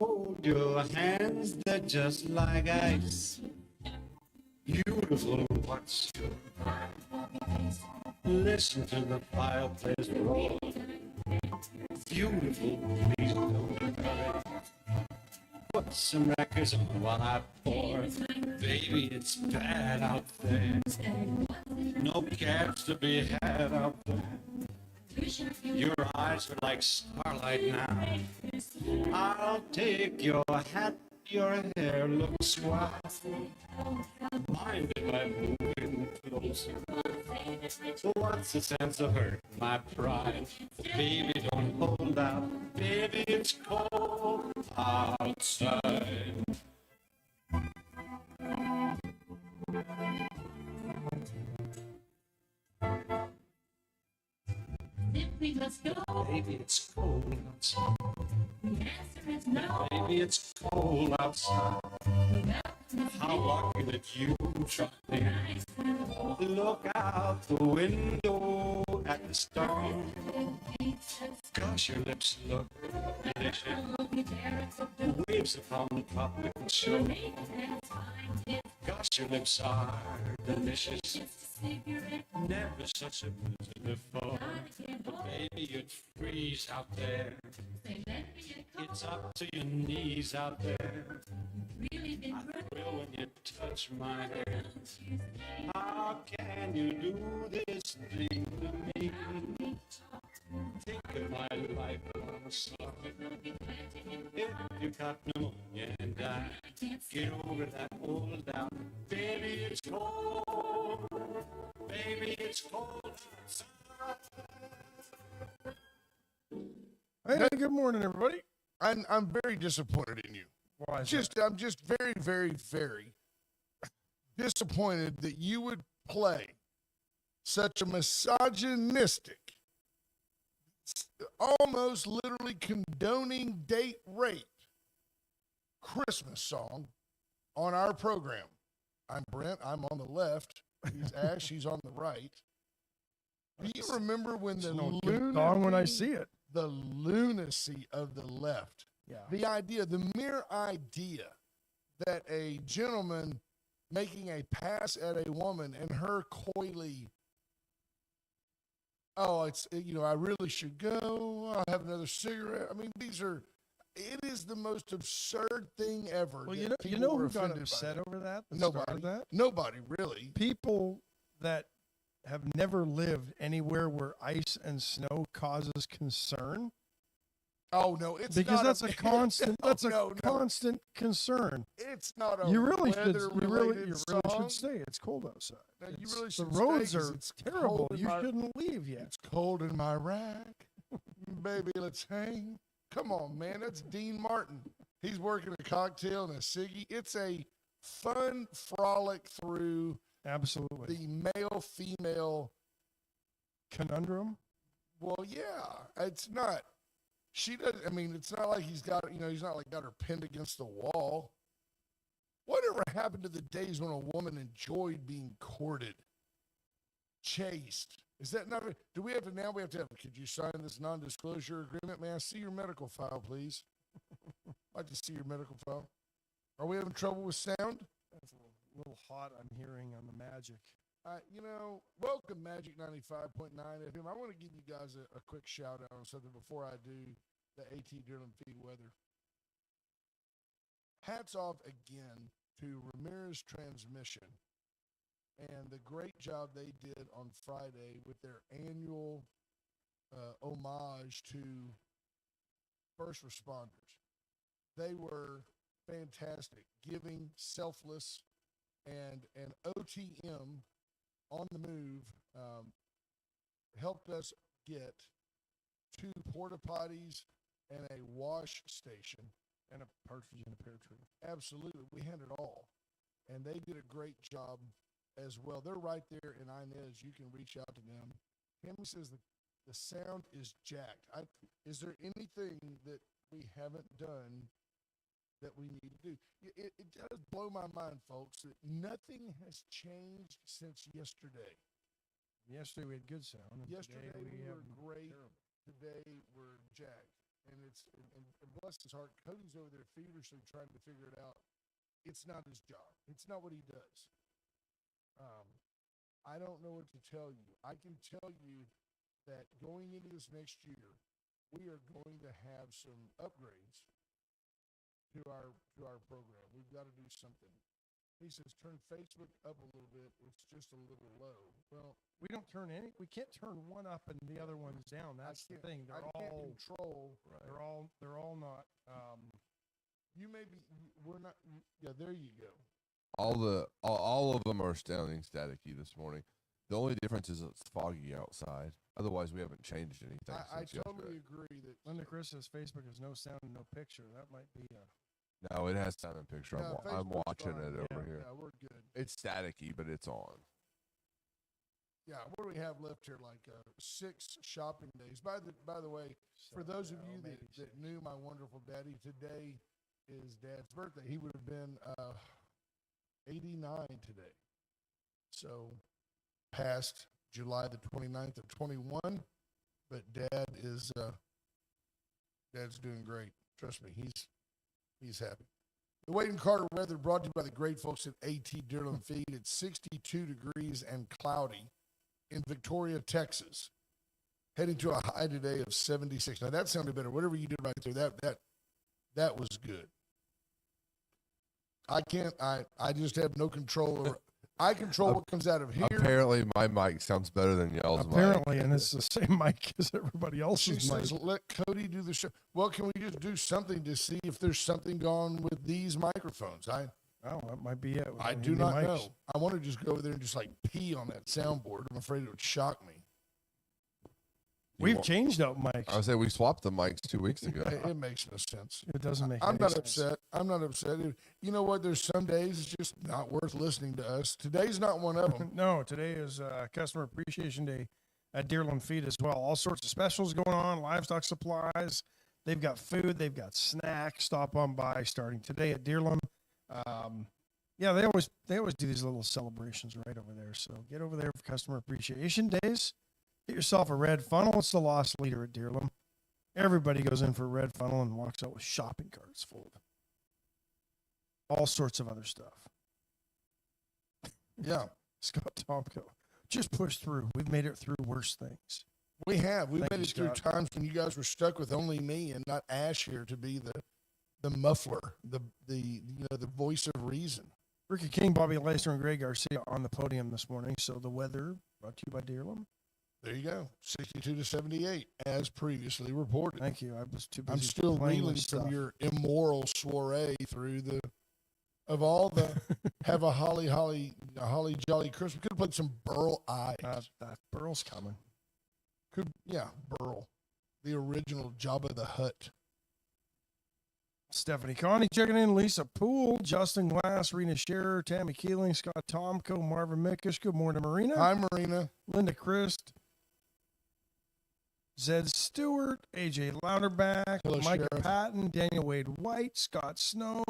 Hold your hands, they're just like ice. Beautiful, what's your price? Listen to the fireplace roar. Beautiful, please don't hurry. Put some records on while I pour. Baby, it's bad out there. No cabs to be had out there. Your eyes are like starlight now. I'll take your hat, your hair looks wild. Mind if I'm moving closer? What's the sense of hurt my pride? Baby, don't hold out. Baby, it's cold outside. Simply must go. Baby, it's cold outside. The answer is no. Baby, it's cold outside. How lucky that you dropped in. Look out the window at the storm. Gosh, your lips look delicious. Waves upon the tropical shore. Gosh, your lips are delicious. Never such a blizzard before. Baby, you'd freeze out there. It's up to your knees out there. I thrill when you touch my hair. How can you do this thing to me? Think of my life, I'm sorry. If you got pneumonia and I get over that old doubt. Baby, it's cold. Baby, it's cold outside. Hey, good morning, everybody. I'm very disappointed in you. Why is that? I'm just very, very, very disappointed that you would play such a misogynistic, almost literally condoning date rape Christmas song on our program. I'm Brent. I'm on the left. He's Ash. She's on the right. Do you remember when the Song when I see it. the lunacy of the left? Yeah. The idea, the mere idea that a gentleman making a pass at a woman and her coyly, I really should go. I'll have another cigarette. I mean, it is the most absurd thing ever. Well, you know who got upset over that? Nobody, really. People that have never lived anywhere where ice and snow causes concern. Oh no, it's because not that's a constant. no, that's a no. constant concern. It's not a You really weather-related should song. say it's cold outside. No, you It's- really the should roads stay 'cause are it's terrible. cold in You my- shouldn't leave yet. It's cold in my rack. Baby, let's hang. Come on, man. That's Dean Martin. He's working a cocktail and a ciggy. It's a fun frolic through Absolutely. the male-female. Conundrum. Well, yeah, it's not. She doesn't. I mean, it's not like he's got. He's not like got her pinned against the wall. Whatever happened to the days when a woman enjoyed being courted, chased? Is that not? Do we have to now? We have to have. Could you sign this non-disclosure agreement? May I see your medical file, please? I'd like to see your medical file. Are we having trouble with sound? That's a little hot. I'm hearing on the magic. Welcome Magic 95.9 FM. I want to give you guys a quick shout out on something before I do the AT Drilling Feed weather. Hats off again to Ramirez Transmission and the great job they did on Friday with their annual homage to first responders. They were fantastic, giving, selfless, and OTM on the move helped us get 2 porta potties and a wash station. And a partridge in a pear tree. Absolutely. We had it all. And they did a great job as well. They're right there in Inez. You can reach out to them. Henry says the sound is jacked. Is there anything that we haven't done that we need to do? It does blow my mind, folks, that nothing has changed since yesterday. Yesterday we had good sound. And Yesterday today we were have great. terrible. Today we're jacked. and and bless his heart, Cody's over there feverishly trying to figure it out. It's not his job. It's not what he does. I don't know what to tell you. I can tell you that going into this next year, we are going to have some upgrades to our program. We've got to do something. He says, turn Facebook up a little bit. It's just a little low. Well, We can't turn one up and the other one's down. That's the thing. I can't control. Right. They're all not. You may be. We're not. Yeah, there you go. All of them are sounding staticky this morning. The only difference is it's foggy outside. Otherwise, we haven't changed anything. I since totally yesterday. agree that Linda Chris says Facebook has no sound and no picture. That might be a. No, it has sound and picture. Yeah, I'm Facebook's watching fine. it over here. Yeah, we're good. It's staticky, but it's on. Yeah, what do we have left here? Like 6 shopping days. By the way, for those of you that knew my wonderful daddy, today is Dad's birthday. He would have been 89 today. So past July the 29th of 21, but Dad's doing great. Trust me, he's happy. The Wade and Carter weather brought to you by the great folks at AT Deerland Feed. It's 62 degrees and cloudy in Victoria, Texas. Heading to a high today of 76. Now that sounded better. Whatever you did right there, that was good. I just have no control over. I control what comes out of here. Apparently, my mic sounds better than y'all's Apparently, and it's the same mic as everybody else's She mic. says, let Cody do the show. Well, can we just do something to see if there's something gone with these microphones? Oh, that might be it. I do not know. I want to just go over there and just like pee on that soundboard. I'm afraid it would shock me. We've changed out mics. I would say we swapped the mics 2 weeks ago. It makes no sense. It doesn't make I'm any not sense. upset. I'm not upset. You know what? There's some days it's just not worth listening to us. Today's not one of them. No, today is Customer Appreciation Day at Deerland Feed as well. All sorts of specials going on, livestock supplies. They've got food. They've got snacks. Stop on by starting today at Deerland. Yeah, they always do these little celebrations right over there. So get over there for Customer Appreciation Days. Get yourself a red funnel. It's the lost leader at Deerland. Everybody goes in for a red funnel and walks out with shopping carts full of all sorts of other stuff. Yeah. Scott Tomko, just push through. We've made it through worse things. We have. We've Thank made you, it through Scott. times when you guys were stuck with only me and not Ash here to be the muffler, the voice of reason. Ricky King, Bobby Leicester, and Greg Garcia on the podium this morning. So the weather brought to you by Deerland. There you go. 62 to 78, as previously reported. Thank you. I was too busy. I'm still playing reeling with from stuff. your immoral soiree through of all the have a holly jolly Christmas. Could have played some Burl Ives. That Burl's coming. Burl, the original Jabba the Hutt. Stephanie Connie checking in. Lisa Poole, Justin Glass, Rena Scherer, Tammy Keeling, Scott Tomko, Marvin Mickish. Good morning, Marina. Hi, Marina. Linda Christ, Zed Stewart, AJ Louderback, Hello, Micah Sheriff. Patton, Daniel Wade White, Scott Snow,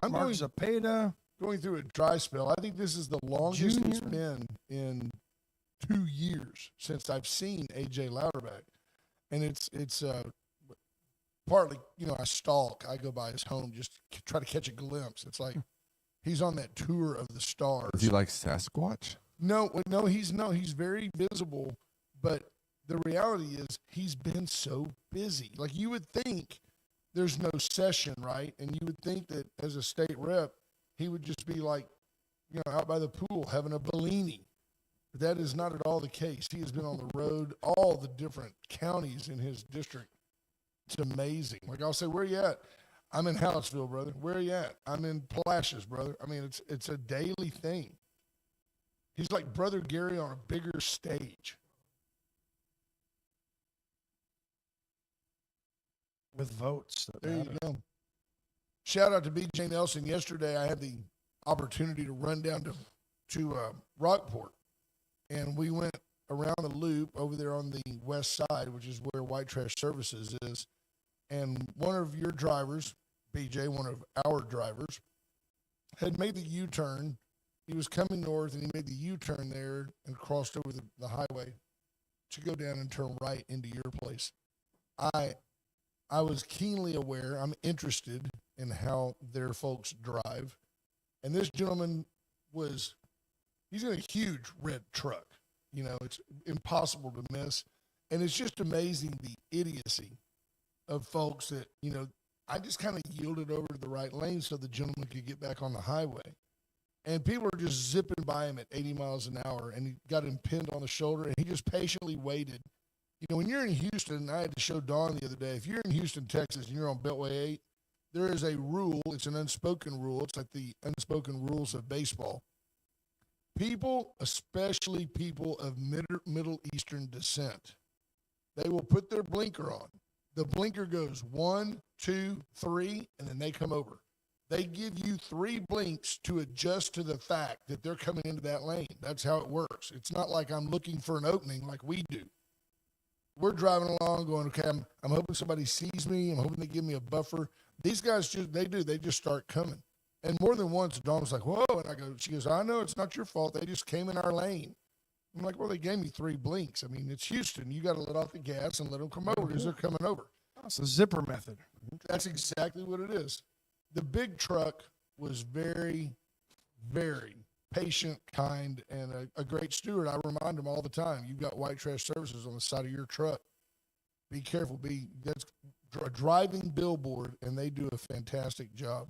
I'm Mark Zapata. going through a dry spell. I think this is the longest it's Junior. been in 2 years since I've seen AJ Louderback, and it's partly, I stalk. I go by his home just to try to catch a glimpse. It's like he's on that tour of the stars. Is he like Sasquatch? No, he's very visible, but the reality is he's been so busy. Like you would think there's no session, right? And you would think that as a state rep, he would just be like, out by the pool having a Bellini. But that is not at all the case. He has been on the road, all the different counties in his district. It's amazing. Like I'll say, where you at? I'm in Hallettsville, brother. Where are you at? I'm in Palacios, brother. I mean, it's a daily thing. He's like Brother Gary on a bigger stage. With votes. That There you matter. go. Shout out to B.J. Nelson. Yesterday, I had the opportunity to run down to Rockport, and we went around the loop over there on the west side, which is where White Trash Services is. And one of your drivers, B.J., one of our drivers, had made the U-turn. He was coming north, and he made the U-turn there and crossed over the highway to go down and turn right into your place. I was keenly aware. I'm interested in how their folks drive. And this gentleman he's in a huge red truck. You know, it's impossible to miss. And it's just amazing the idiocy of folks that, you know, I just kind of yielded over to the right lane so the gentleman could get back on the highway. And people are just zipping by him at 80 miles an hour, and he got him pinned on the shoulder, and he just patiently waited. You know, when you're in Houston, I had to show Dawn the other day, if you're in Houston, Texas, and you're on Beltway 8, there is a rule. It's an unspoken rule. It's like the unspoken rules of baseball. People, especially people of Middle Eastern descent, they will put their blinker on. The blinker goes 1, 2, 3, and then they come over. They give you 3 blinks to adjust to the fact that they're coming into that lane. That's how it works. It's not like I'm looking for an opening like we do. We're driving along going, okay, I'm hoping somebody sees me. I'm hoping they give me a buffer. These guys they just start coming. And more than once, Dawn was like, whoa. And she goes, I know it's not your fault. They just came in our lane. I'm like, well, they gave me 3 blinks. I mean, it's Houston. You got to let off the gas and let them come over because they're coming over. It's the zipper method. That's exactly what it is. The big truck was very, very patient, kind, and a great steward. I remind him all the time, you've got white trash services on the side of your truck. Be careful. That's a driving billboard, and they do a fantastic job.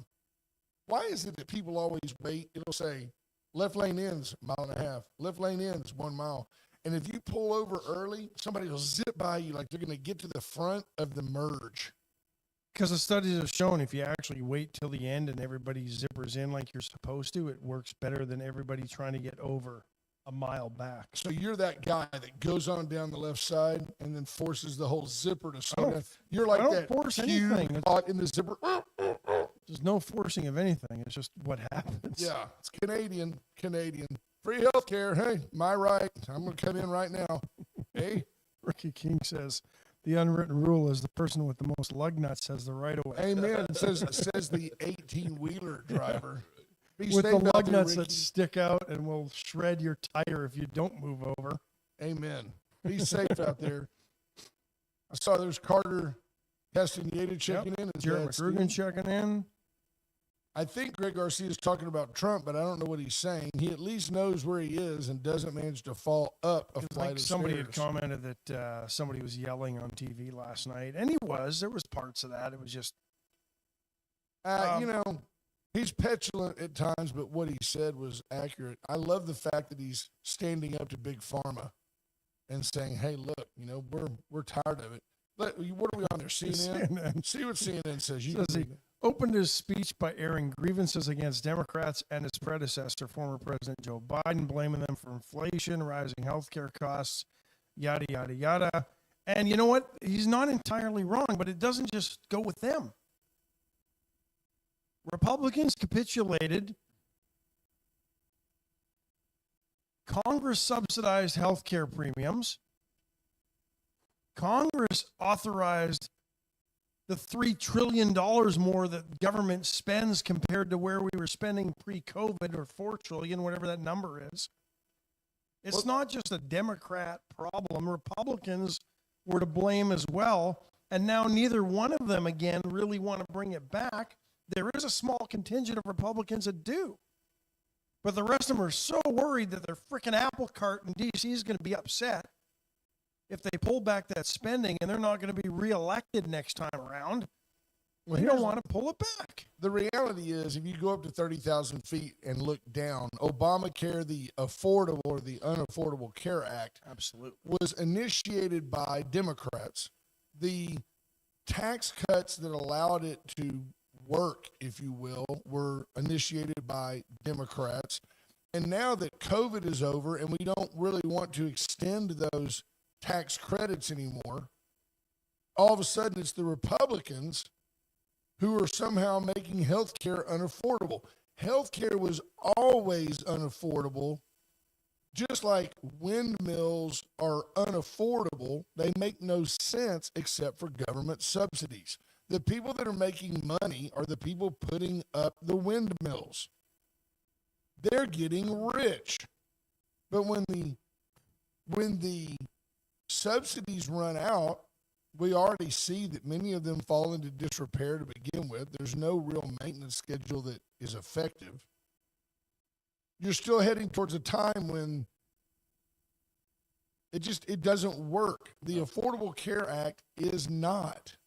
Why is it that people always wait? It'll say, left lane ends, 1.5 miles. Left lane ends, 1 mile. And if you pull over early, somebody will zip by you like they're going to get to the front of the merge. Because the studies have shown if you actually wait till the end and everybody zippers in like you're supposed to, it works better than everybody trying to get over a mile back. So you're that guy that goes on down the left side and then forces the whole zipper to slow down. You're like that force cube anything. caught in the zipper. There's no forcing of anything. It's just what happens. Yeah, it's Canadian. Free healthcare. Hey, my right. I'm going to come in right now. Hey. Ricky King says, the unwritten rule is the person with the most lug nuts has the right of way. Amen. It says the 18-wheeler driver. Be With the safe out lug there, nuts Ricky. that stick out and will shred your tire if you don't move over. Amen. Be safe out there. I saw there's Carter Castaneda checking in. Is Jared that Steve? McGrugan checking in. I think Greg Garcia is talking about Trump, but I don't know what he's saying. He at least knows where he is and doesn't manage to fall up a flight of Somebody stairs. had commented that somebody was yelling on TV last night, and he was. There was parts of that. It was just, You know, he's petulant at times, but what he said was accurate. I love the fact that he's standing up to Big Pharma and saying, "Hey, look, you know, we're tired of it." What are we on there? CNN. See what CNN says. You says he opened his speech by airing grievances against Democrats and his predecessor, former President Joe Biden, blaming them for inflation, rising healthcare costs, yada, yada, yada. And you know what? He's not entirely wrong, but it doesn't just go with them. Republicans capitulated. Congress subsidized healthcare premiums. Congress authorized the $3 trillion more that government spends compared to where we were spending pre-COVID, or $4 trillion, whatever that number is. It's not just a Democrat problem. Republicans were to blame as well. And now neither one of them, again, really want to bring it back. There is a small contingent of Republicans that do. But the rest of them are so worried that their frickin' apple cart in D.C. is going to be upset if they pull back that spending, and they're not going to be reelected next time around. Well, they don't want to pull it back. The reality is, if you go up to 30,000 feet and look down, Obamacare, the Affordable or the Unaffordable Care Act, absolutely, was initiated by Democrats. The tax cuts that allowed it to work, if you will, were initiated by Democrats. And now that COVID is over and we don't really want to extend those tax credits anymore, all of a sudden it's the Republicans who are somehow making health care unaffordable. Health care was always unaffordable, just like windmills are unaffordable. They make no sense except for government subsidies. The people that are making money are the people putting up the windmills. They're getting rich. But when the subsidies run out, we already see that many of them fall into disrepair to begin with. There's no real maintenance schedule that is effective. You're still heading towards a time when it doesn't work. The Affordable Care Act is not.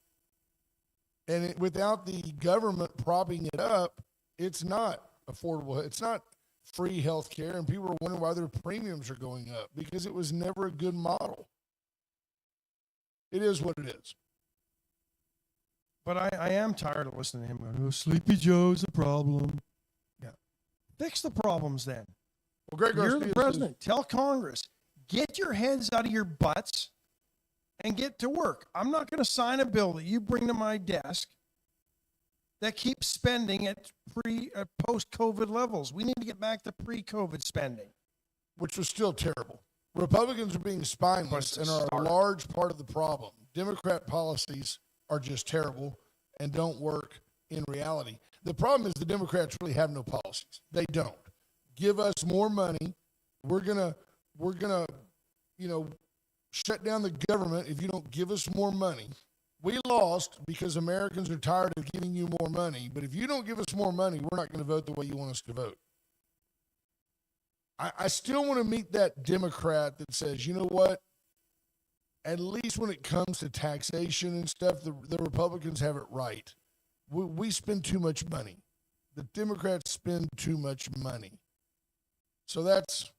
And without the government propping it up, it's not affordable. It's not free health care, and people are wondering why their premiums are going up because it was never a good model. It is what it is. But I am tired of listening to him going, oh, Sleepy Joe's the problem. Yeah. Fix the problems then. Well, Greg You're Garcia the president. Tell Congress, get your heads out of your butts and get to work. I'm not going to sign a bill that you bring to my desk that keeps spending at post-COVID levels. We need to get back to pre-COVID spending. which was still terrible. Republicans are being spineless and are a large part of the problem. Democrat policies are just terrible and don't work in reality. The problem is the Democrats really have no policies. They don't. Give us more money. We're gonna, shut down the government if you don't give us more money. We lost because Americans are tired of giving you more money. But if you don't give us more money, we're not going to vote the way you want us to vote. I still want to meet that Democrat that says, you know what? At least when it comes to taxation and stuff, the Republicans have it right. We spend too much money. The Democrats spend too much money. So that's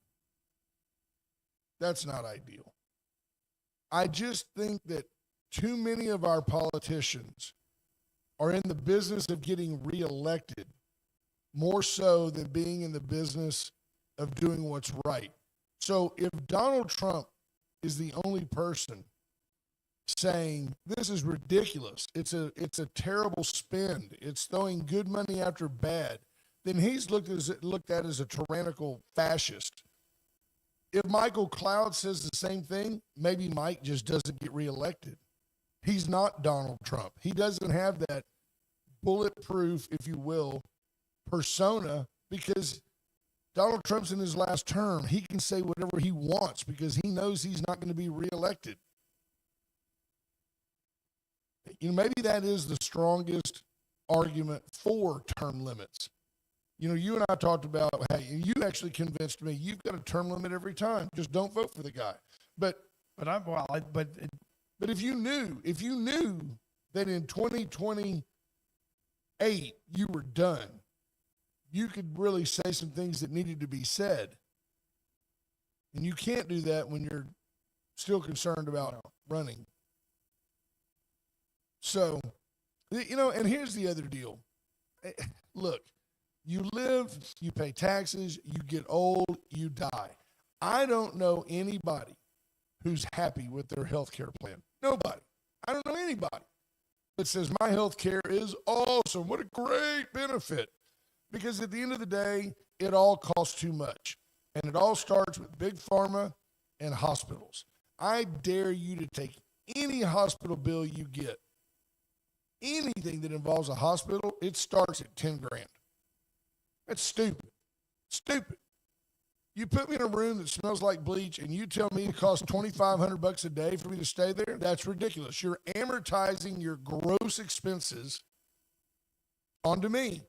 not ideal. I just think that too many of our politicians are in the business of getting reelected more so than being in the business of doing what's right. So if Donald Trump is the only person saying this is ridiculous, it's a terrible spend, it's throwing good money after bad, then he's looked at as a tyrannical fascist. If Michael Cloud says the same thing, maybe Mike just doesn't get reelected. He's not Donald Trump. He doesn't have that bulletproof, if you will, persona because Donald Trump's in his last term. He can say whatever he wants because he knows he's not going to be reelected. Maybe that is the strongest argument for term limits. You and I talked about, hey, you actually convinced me you've got a term limit every time. Just don't vote for the guy. But if you knew that in 2028 you were done, you could really say some things that needed to be said. And you can't do that when you're still concerned about running. So, and here's the other deal. Look, you live, you pay taxes, you get old, you die. I don't know anybody who's happy with their health care plan. Nobody. I don't know anybody that says my health care is awesome. What a great benefit. Because at the end of the day, it all costs too much. And it all starts with big pharma and hospitals. I dare you to take any hospital bill you get. Anything that involves a hospital, it starts at $10,000. That's stupid. Stupid. You put me in a room that smells like bleach and you tell me it costs $2,500 a day for me to stay there? That's ridiculous. You're amortizing your gross expenses onto me.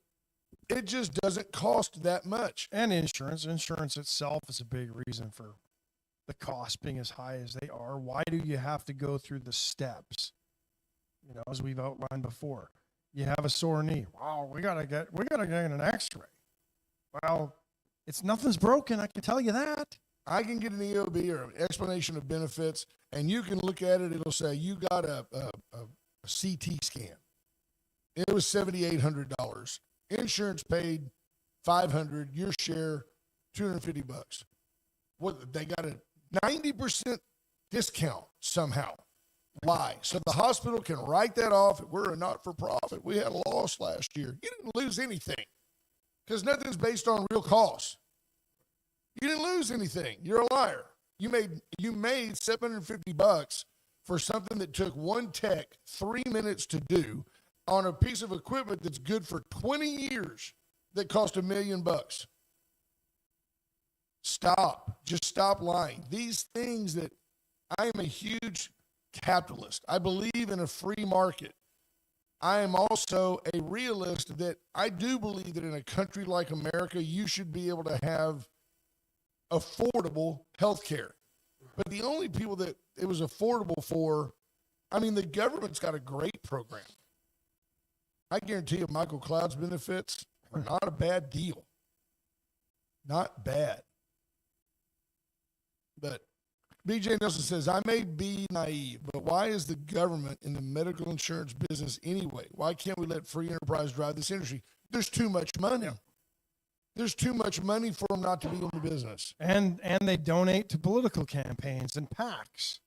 It just doesn't cost that much. And insurance. Insurance itself is a big reason for the costs being as high as they are. Why do you have to go through the steps? As we've outlined before. You have a sore knee. Wow, we gotta get an x-ray. Well, nothing's broken, I can tell you that. I can get an EOB or an explanation of benefits, and you can look at it, it'll say you got a CT scan. It was $7,800. Insurance paid $500, your share $250. What, they got a 90% discount somehow. Why? So the hospital can write that off. We're a not-for-profit. We had a loss last year. You didn't lose anything because nothing's based on real costs. You didn't lose anything. You're a liar. You made $750 for something that took one tech 3 minutes to do on a piece of equipment that's good for 20 years that cost $1 million. Stop. Just stop lying. These things that I am a huge capitalist. I believe in a free market. I am also a realist that I do believe that in a country like America, you should be able to have affordable health care. But the only people that it was affordable for, I mean, the government's got a great program. I guarantee you Michael Cloud's benefits are not a bad deal. Not bad. But BJ Nelson says, I may be naive, but why is the government in the medical insurance business anyway? Why can't we let free enterprise drive this industry? There's too much money. There's too much money for them not to be in the business. And they donate to political campaigns and PACs.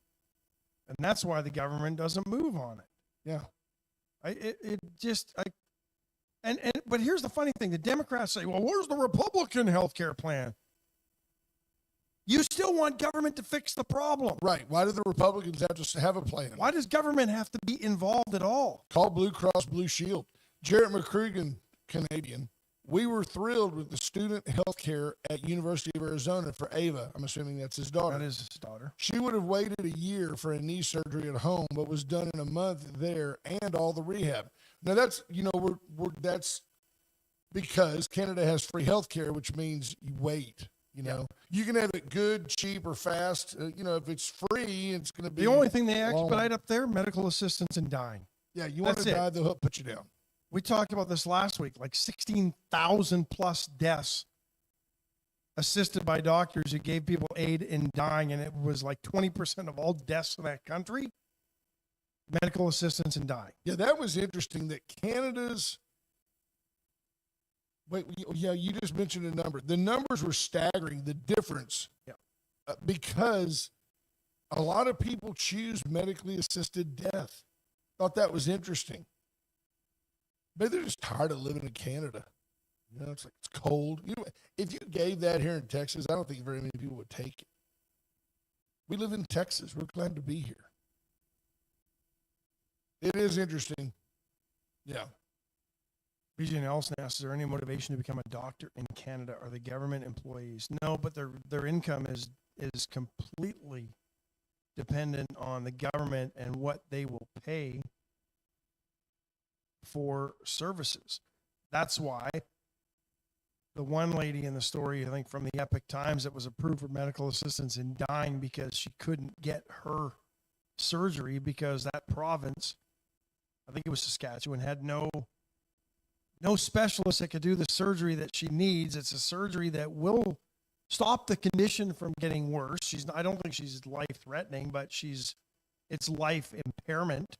And that's why the government doesn't move on it. Yeah. But here's the funny thing. The Democrats say, well, where's the Republican health care plan? You still want government to fix the problem. Right. Why do the Republicans have to have a plan? Why does government have to be involved at all? Call Blue Cross Blue Shield. Jarrett McCregan, Canadian. We were thrilled with the student health care at University of Arizona for Ava. I'm assuming that's his daughter. That is his daughter. She would have waited a year for a knee surgery at home, but was done in a month there and all the rehab. Now that's, that's because Canada has free health care, which means you wait. You can have it good, cheap, or fast. If it's free, it's going to be the only thing they long. expedite up there, medical assistance in dying. Yeah, you want to die, they'll put you down. We talked about this last week, like 16,000 plus deaths assisted by doctors who gave people aid in dying, and it was like 20% of all deaths in that country, medical assistance in dying. Yeah, that was interesting that Canada's you just mentioned a number. The numbers were staggering, the difference. Yeah. Because a lot of people choose medically assisted death. Thought that was interesting. Maybe they're just tired of living in Canada. It's like it's cold. If you gave that here in Texas, I don't think very many people would take it. We live in Texas. We're glad to be here. It is interesting. Yeah. BJ Nelson asks, is there any motivation to become a doctor in Canada? Are they government employees? No, but their income is completely dependent on the government and what they will pay for services. That's why the one lady in the story, I think from the Epic Times, that was approved for medical assistance in dying because she couldn't get her surgery because that province, I think it was Saskatchewan, had no specialist that could do the surgery that she needs. It's a surgery that will stop the condition from getting worse. I don't think she's life-threatening, but it's life impairment.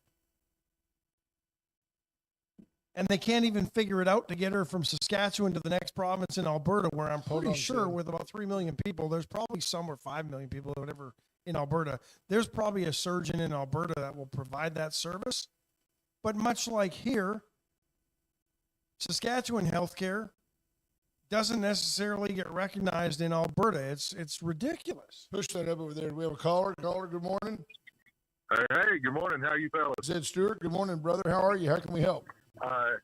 And they can't even figure it out to get her from Saskatchewan to the next province in Alberta, where I'm pretty sure with about 3 million people, there's probably somewhere 5 million people or whatever in Alberta. There's probably a surgeon in Alberta that will provide that service. But much like here, Saskatchewan healthcare doesn't necessarily get recognized in Alberta. It's ridiculous. Push that up over there. Do we have a caller? Caller, good morning. Hey, good morning. How you fellas? Zed Stewart, good morning, brother. How are you? How can we help? I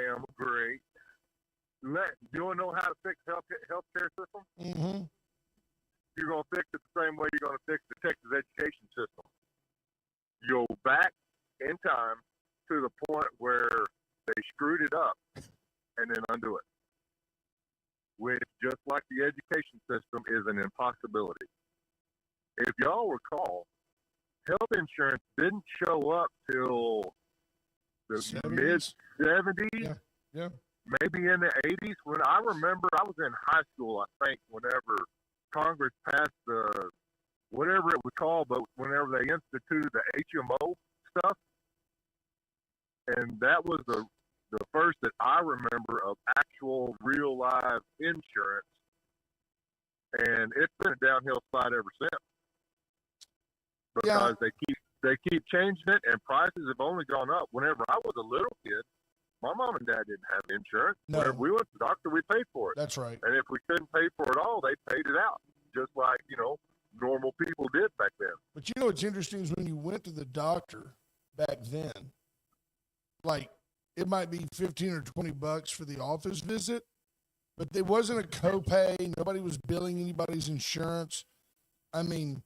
am great. You want to know how to fix healthcare system? Mm-hmm. You're going to fix it the same way you're going to fix the Texas education system. You'll back in time to the point where they screwed it up and then undo it. Which, just like the education system, is an impossibility. If y'all recall, health insurance didn't show up till the 70s? mid-70s, Yeah. maybe in the 80s. When I remember, I was in high school, I think, whenever Congress passed the, whatever it was called, but whenever they instituted the HMO stuff. And that was the first that I remember of actual real live insurance. And it's been a downhill slide ever since. Because they keep changing it, and prices have only gone up. Whenever I was a little kid, my mom and dad didn't have insurance. No. Whenever we went to the doctor, we paid for it. That's right. And if we couldn't pay for it all, they paid it out, just like, normal people did back then. But what's interesting is when you went to the doctor back then, like it might be $15 or $20 for the office visit, but there wasn't a copay. Nobody was billing anybody's insurance. I mean,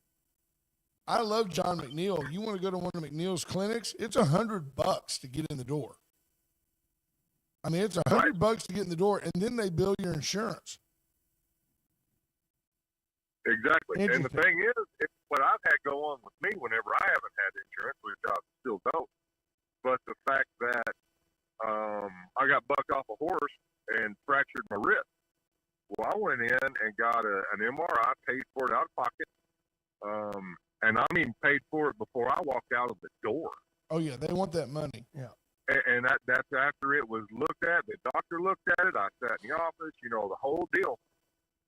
I love John McNeil. You want to go to one of McNeil's clinics? It's $100 to get in the door. I mean, it's $100 to get in the door, and then they bill your insurance. Exactly. And the thing is, what I've had go on with me whenever I haven't had insurance, which I still don't, but the fact that I got bucked off a horse and fractured my wrist. Well, I went in and got an MRI, paid for it out of pocket, and I mean paid for it before I walked out of the door. Oh, yeah, they want that money. Yeah. And that's after it was looked at. The doctor looked at it. I sat in the office, the whole deal.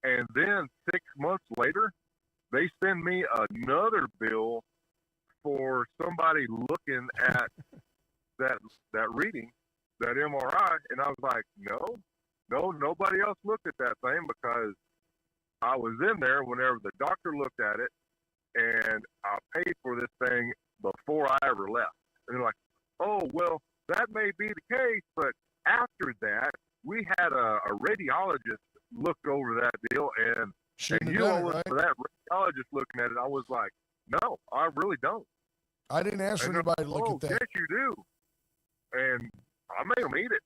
And then 6 months later, they send me another bill for somebody looking at that reading, that MRI. And I was like, no, nobody else looked at that thing because I was in there whenever the doctor looked at it, and I paid for this thing before I ever left. And they're like, oh, well, that may be the case, but after that, we had a radiologist looked over that deal, and you all look for that radiologist looking at it. I was like, no, I really don't. I didn't ask for anybody to look at that. Yes, you do. And I made them eat it.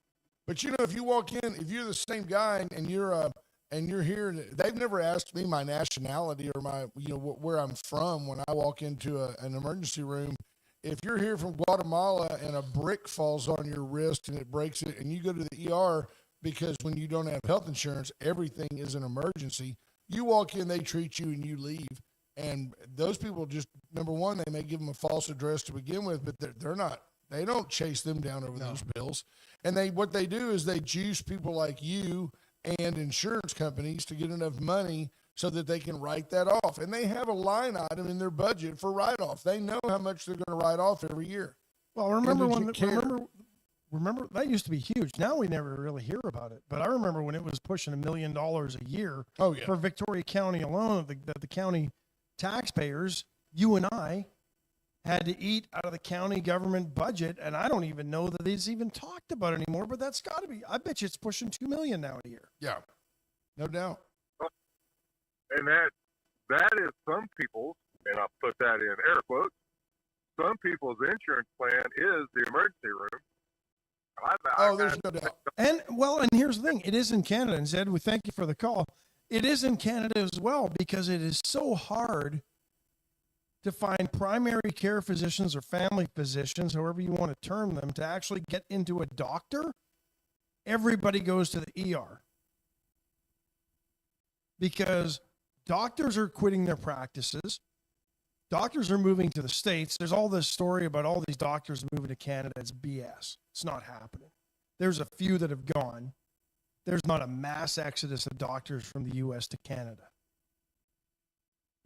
But if you walk in, if you're the same guy and you're here, they've never asked me my nationality or my where I'm from when I walk into an emergency room. If you're here from Guatemala and a brick falls on your wrist and it breaks it, and you go to the ER because when you don't have health insurance, everything is an emergency. You walk in, they treat you, and you leave. And those people just, number one, they may give them a false address to begin with, but they're not. They don't chase them down over those bills. And what they do is they juice people like you and insurance companies to get enough money so that they can write that off. And they have a line item in their budget for write-off. They know how much they're going to write off every year. Well, remember that used to be huge. Now we never really hear about it. But I remember when it was pushing $1 million a year for Victoria County alone, the county taxpayers, you and I, had to eat out of the county government budget, and I don't even know that it's even talked about anymore, but that's got to be, I bet you it's pushing $2 million now a year. Yeah, no doubt. And that is some people's, and I'll put that in air quotes, some people's insurance plan is the emergency room. There's no doubt. And here's the thing. It is in Canada, and Zed, we thank you for the call. It is in Canada as well because it is so hard to find primary care physicians or family physicians, however you want to term them, to actually get into a doctor. Everybody goes to the ER because doctors are quitting their practices. Doctors are moving to the States. There's all this story about all these doctors moving to Canada. It's BS. It's not happening. There's a few that have gone. There's not a mass exodus of doctors from the U.S. to Canada.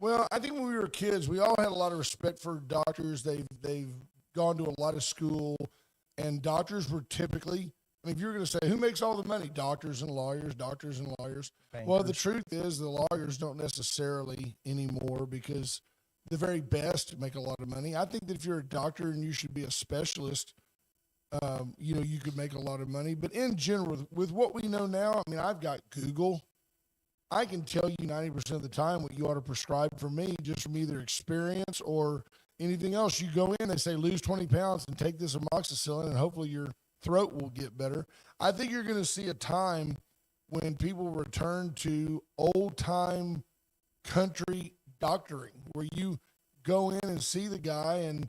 Well, I think when we were kids, we all had a lot of respect for doctors. They've gone to a lot of school, and doctors were typically, if you're going to say, who makes all the money? Doctors and lawyers. Bankers. Well, the truth is the lawyers don't necessarily anymore because the very best make a lot of money. I think that if you're a doctor and you should be a specialist, you could make a lot of money. But in general, with what we know now, I've got Google. I can tell you 90% of the time what you ought to prescribe for me just from either experience or anything else. You go in, they say lose 20 pounds and take this amoxicillin and hopefully your throat will get better. I think you're going to see a time when people return to old-time country doctoring where you go in and see the guy and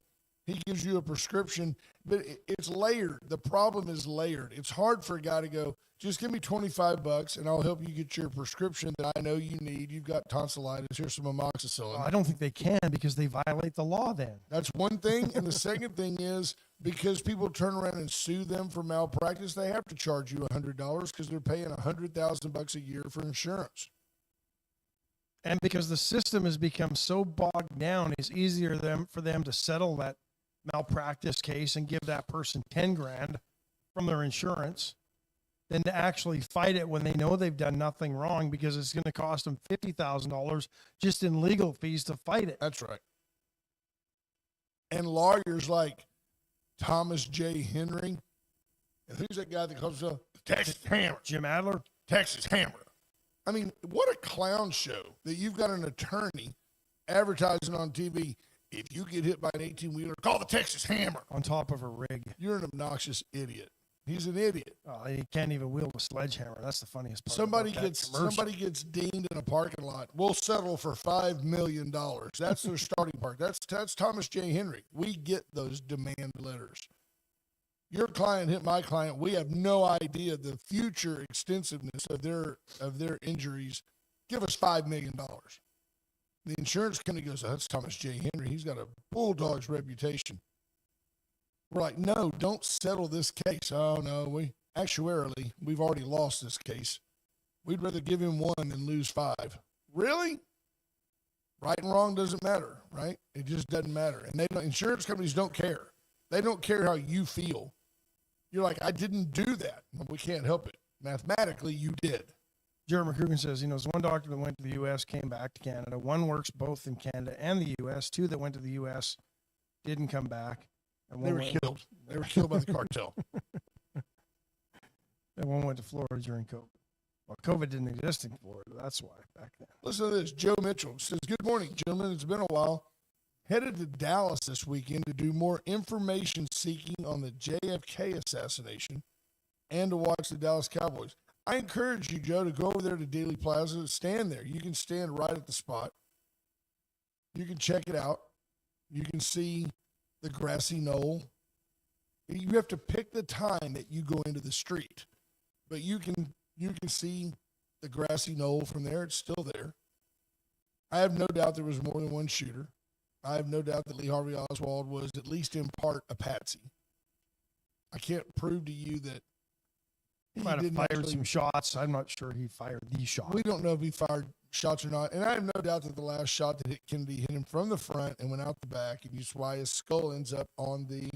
he gives you a prescription, but it's layered. The problem is layered. It's hard for a guy to go, just give me $25 and I'll help you get your prescription that I know you need. You've got tonsillitis. Here's some amoxicillin. Well, I don't think they can because they violate the law then. That's one thing. And the second thing is because people turn around and sue them for malpractice, they have to charge you $100 because they're paying $100,000 a year for insurance. And because the system has become so bogged down, it's easier for them to settle that malpractice case and give that person 10 grand from their insurance than to actually fight it when they know they've done nothing wrong because it's going to cost them $50,000 just in legal fees to fight it. That's right. And lawyers like Thomas J. Henry, and who's that guy that comes up? Texas Hammer. Jim Adler? Texas Hammer. What a clown show that you've got an attorney advertising on TV. if you get hit by an 18-wheeler, call the Texas Hammer. On top of a rig. You're an obnoxious idiot. He's an idiot. He can't even wield a sledgehammer. That's the funniest part. Somebody about that gets commercial. somebody gets dinged in a parking lot. We'll settle for $5 million. That's their starting part. That's Thomas J. Henry. We get those demand letters. Your client hit my client. We have no idea the future extensiveness of their injuries. Give us $5 million. The insurance company goes, "That's Thomas J. Henry. He's got a bulldog's reputation." We're like, "No, don't settle this case." "Oh no, we've already lost this case. We'd rather give him 1 than lose 5. Really? Right and wrong doesn't matter, right? It just doesn't matter. And insurance companies don't care. They don't care how you feel. You're like, "I didn't do that." Well, we can't help it. Mathematically, you did. Jeremy Coogan says he knows one doctor that went to the U.S., came back to Canada. One works both in Canada and the U.S. 2 that went to the U.S. didn't come back. And They were went, killed. They were killed by the cartel. And one went to Florida during COVID. Well, COVID didn't exist in Florida. That's why back then. Listen to this. Joe Mitchell says, "Good morning, gentlemen. It's been a while. Headed to Dallas this weekend to do more information seeking on the JFK assassination and to watch the Dallas Cowboys. I encourage you, Joe, to go over there to Dealey Plaza. Stand there. You can stand right at the spot. You can check it out. You can see the grassy knoll. You have to pick the time that you go into the street, but you can see the grassy knoll from there. It's still there. I have no doubt there was more than one shooter. I have no doubt that Lee Harvey Oswald was at least in part a patsy. I can't prove to you that He might have fired some shots. I'm not sure he fired the shot. We don't know if he fired shots or not. And I have no doubt that the last shot that hit Kennedy hit him from the front and went out the back, and that's why his skull ends up on the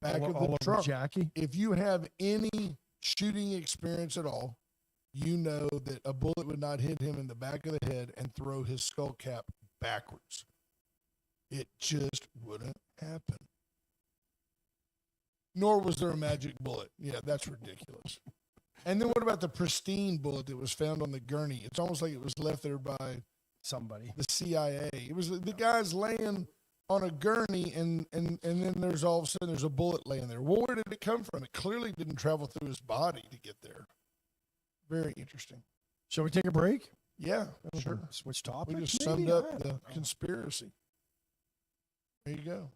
back of the trunk. Jackie. If you have any shooting experience at all, you know that a bullet would not hit him in the back of the head and throw his skull cap backwards. It just wouldn't happen. Nor was there a magic bullet. Yeah, that's ridiculous. And then what about the pristine bullet that was found on the gurney? It's almost like it was left there by somebody, the CIA. It was the guy's laying on a gurney, and then there's all of a sudden there's a bullet laying there. Well, where did it come from? It clearly didn't travel through his body to get there. Very interesting. Shall we take a break? Yeah, sure. Switch topics. We just summed up the conspiracy. There you go.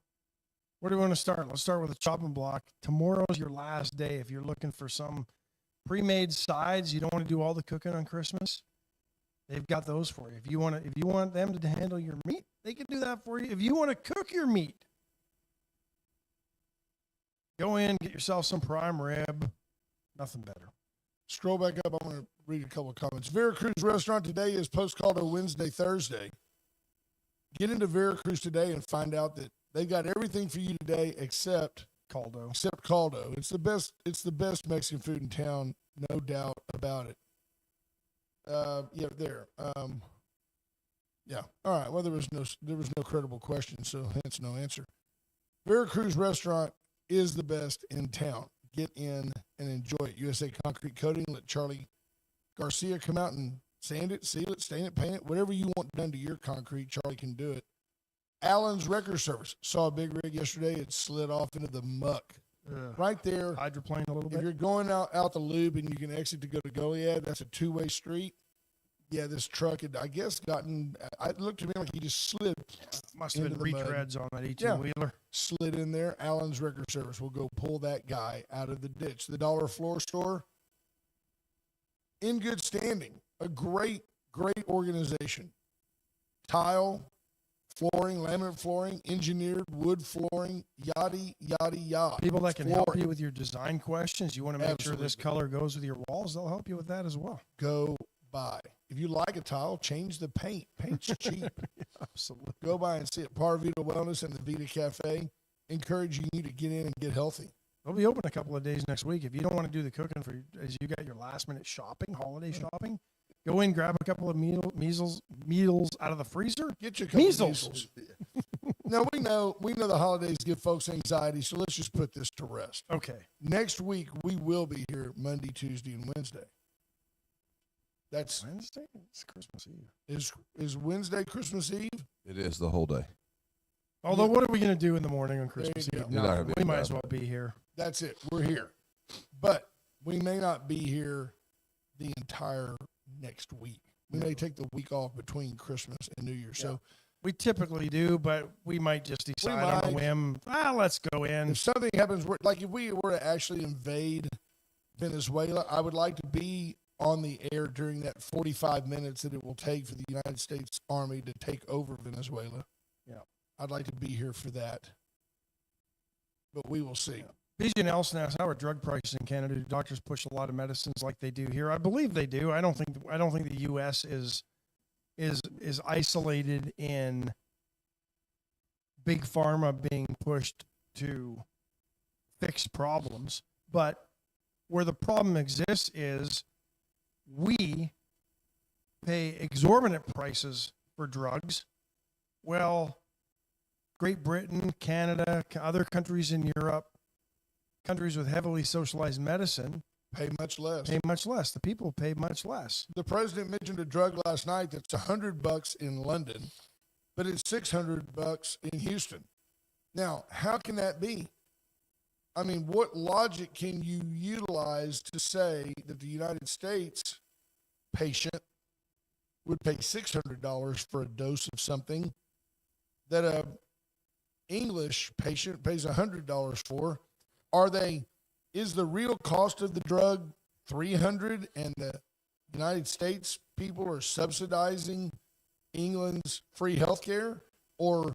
Where do we want to start? Let's start with a chopping block. Tomorrow's your last day. If you're looking for some pre-made sides, you don't want to do all the cooking on Christmas, they've got those for you. If you want them to handle your meat, they can do that for you. If you want to cook your meat, go in, get yourself some prime rib. Nothing better. Scroll back up. I'm going to read a couple of comments. Veracruz Restaurant today is post-Caldo Wednesday, Thursday. Get into Veracruz today and find out that they got everything for you today except Caldo. It's the best. It's the best Mexican food in town, no doubt about it. There. Yeah. All right. Well, there was no credible question, so hence no answer. Veracruz Restaurant is the best in town. Get in and enjoy it. USA Concrete Coating. Let Charlie Garcia come out and sand it, seal it, stain it, paint it, whatever you want done to your concrete. Charlie can do it. Allen's Wrecker Service. Saw a big rig yesterday. It slid off into the muck. Right there. Hydroplane a little bit. If you're going out the loop and you can exit to go to Goliad, that's a two-way street. Yeah, this truck had, I guess, it looked to me like he just slid. Must have been retreads on that 18-wheeler. Slid in there. Allen's Wrecker Service will go pull that guy out of the ditch. The Dollar Floor Store, in good standing. A great, great organization. Tile, flooring, laminate flooring, engineered wood flooring, yada, yada, yada. People that can help you with your design questions. You want to make sure this color goes with your walls, they'll help you with that as well. Go buy. If you like a tile, change the paint. Paint's cheap. Absolutely. Go by and see it. Par Vita Wellness and the Vita Cafe, encouraging you to get in and get healthy. They'll be open a couple of days next week. If you don't want to do the cooking as you got your last-minute shopping, holiday shopping, go in, grab a couple of measles out of the freezer. Get you a couple measles. Now, we know the holidays give folks anxiety, so let's just put this to rest. Okay. Next week, we will be here Monday, Tuesday, and Wednesday. That's Wednesday? It's Christmas Eve. Is Wednesday Christmas Eve? It is the whole day. Although, what are we going to do in the morning on Christmas you Eve? go. You're not gonna be We might around. as well be here. That's it. We're here. But we may not be here the entire next week. We may take the week off between Christmas and New Year. So We typically do, but we might just decide on a might. whim. Let's go in. if something happens, like if we were to actually invade Venezuela, I would like to be on the air during that 45 minutes that it will take for the United States Army to take over Venezuela. Yeah. I'd like to be here for that. But we will see. BJ Nelson asked, "How are drug prices in Canada? Do doctors push a lot of medicines like they do here?" I believe they do. I don't think the U.S. is isolated in big pharma being pushed to fix problems. But where the problem exists is we pay exorbitant prices for drugs. Well, Great Britain, Canada, other countries in Europe, countries with heavily socialized medicine Pay much less. pay much less. The people pay much less. The president mentioned a drug last night that's $100 in London, but it's $600 in Houston. Now, how can that be? I mean, what logic can you utilize to say that the United States patient would pay $600 for a dose of something that a English patient pays $100 for? Is the real cost of the drug $300 and the United States people are subsidizing England's free health care? Or,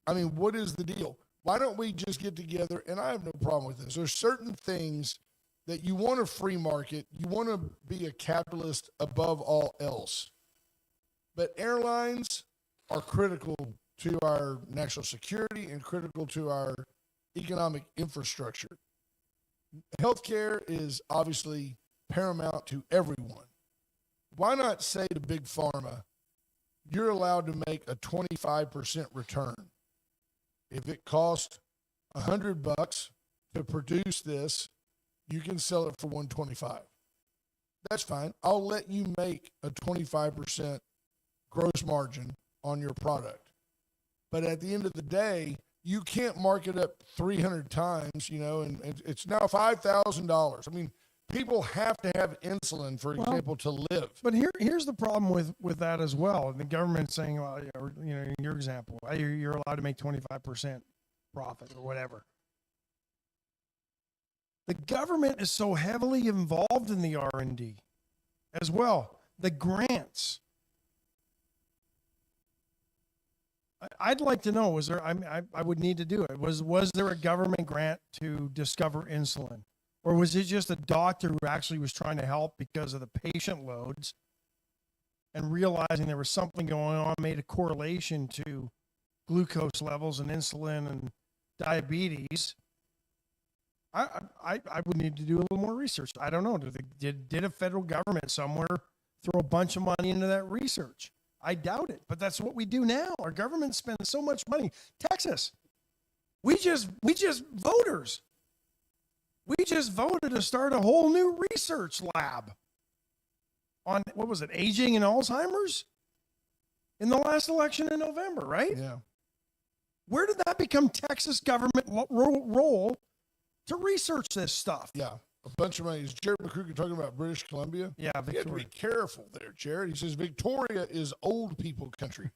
I mean, what is the deal? Why don't we just get together? And I have no problem with this. There's certain things that you want a free market. You want to be a capitalist above all else. But airlines are critical to our national security and critical to our economic infrastructure. Healthcare is obviously paramount to everyone. Why not say to Big Pharma, you're allowed to make a 25% return? If it costs $100 to produce this, you can sell it for $125. That's fine. I'll let you make a 25% gross margin on your product. But at the end of the day, you can't mark it up 300 times, and it's now $5,000. I mean, people have to have insulin, for example, to live. But here's the problem with that as well. The government's saying, well, in your example, you're allowed to make 25% profit or whatever. The government is so heavily involved in the R&D as well. The grants. I'd like to know, was there, I would need to do it. Was there a government grant to discover insulin? Or was it just a doctor who actually was trying to help because of the patient loads and realizing there was something going on, made a correlation to glucose levels and insulin and diabetes? I would need to do a little more research. I don't know. Did a federal government somewhere throw a bunch of money into that research? I doubt it, but that's what we do now. Our government spends so much money. Texas, we just voters. We just voted to start a whole new research lab on, what was it, aging and Alzheimer's in the last election in November, right? Yeah. Where did that become Texas government role to research this stuff? Yeah. A bunch of money. Is Jared McCruger talking about British Columbia? Yeah, You have to Victoria. be careful there, Jared. He says Victoria is old people country,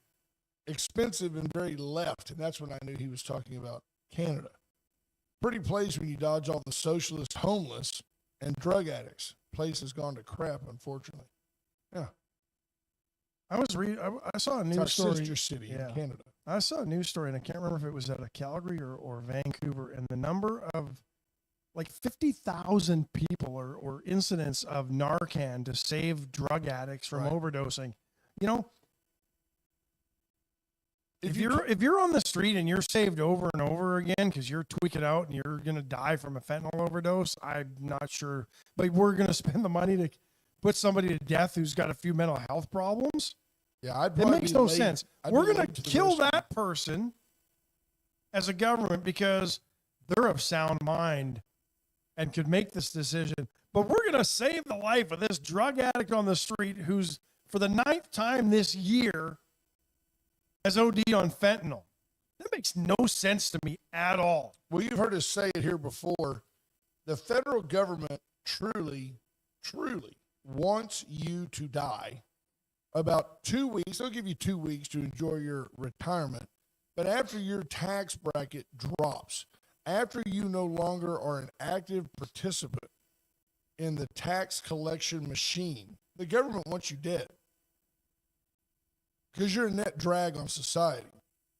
expensive and very left. And that's when I knew he was talking about Canada. Pretty place when you dodge all the socialist, homeless, and drug addicts. Place has gone to crap, unfortunately. Yeah. I saw a It's news our story. sister city Yeah. in Canada. I saw a news story, and I can't remember if it was out of Calgary or Vancouver, and the number of like 50,000 people or incidents of Narcan to save drug addicts from Right. overdosing. If you're on the street and you're saved over and over again because you're tweaking out and you're going to die from a fentanyl overdose, I'm not sure. But we're going to spend the money to put somebody to death who's got a few mental health problems. Yeah, I'd That probably makes be no late- sense. I'd We're be going late to the kill rescue. that person as a government because they're of sound mind and could make this decision. But we're going to save the life of this drug addict on the street who's, for the 9th time this year, has OD'd on fentanyl. That makes no sense to me at all. Well, you've heard us say it here before. The federal government truly, truly wants you to die. About 2 weeks, they'll give you 2 weeks to enjoy your retirement. But after your tax bracket drops, after you no longer are an active participant in the tax collection machine, the government wants you dead because you're a net drag on society.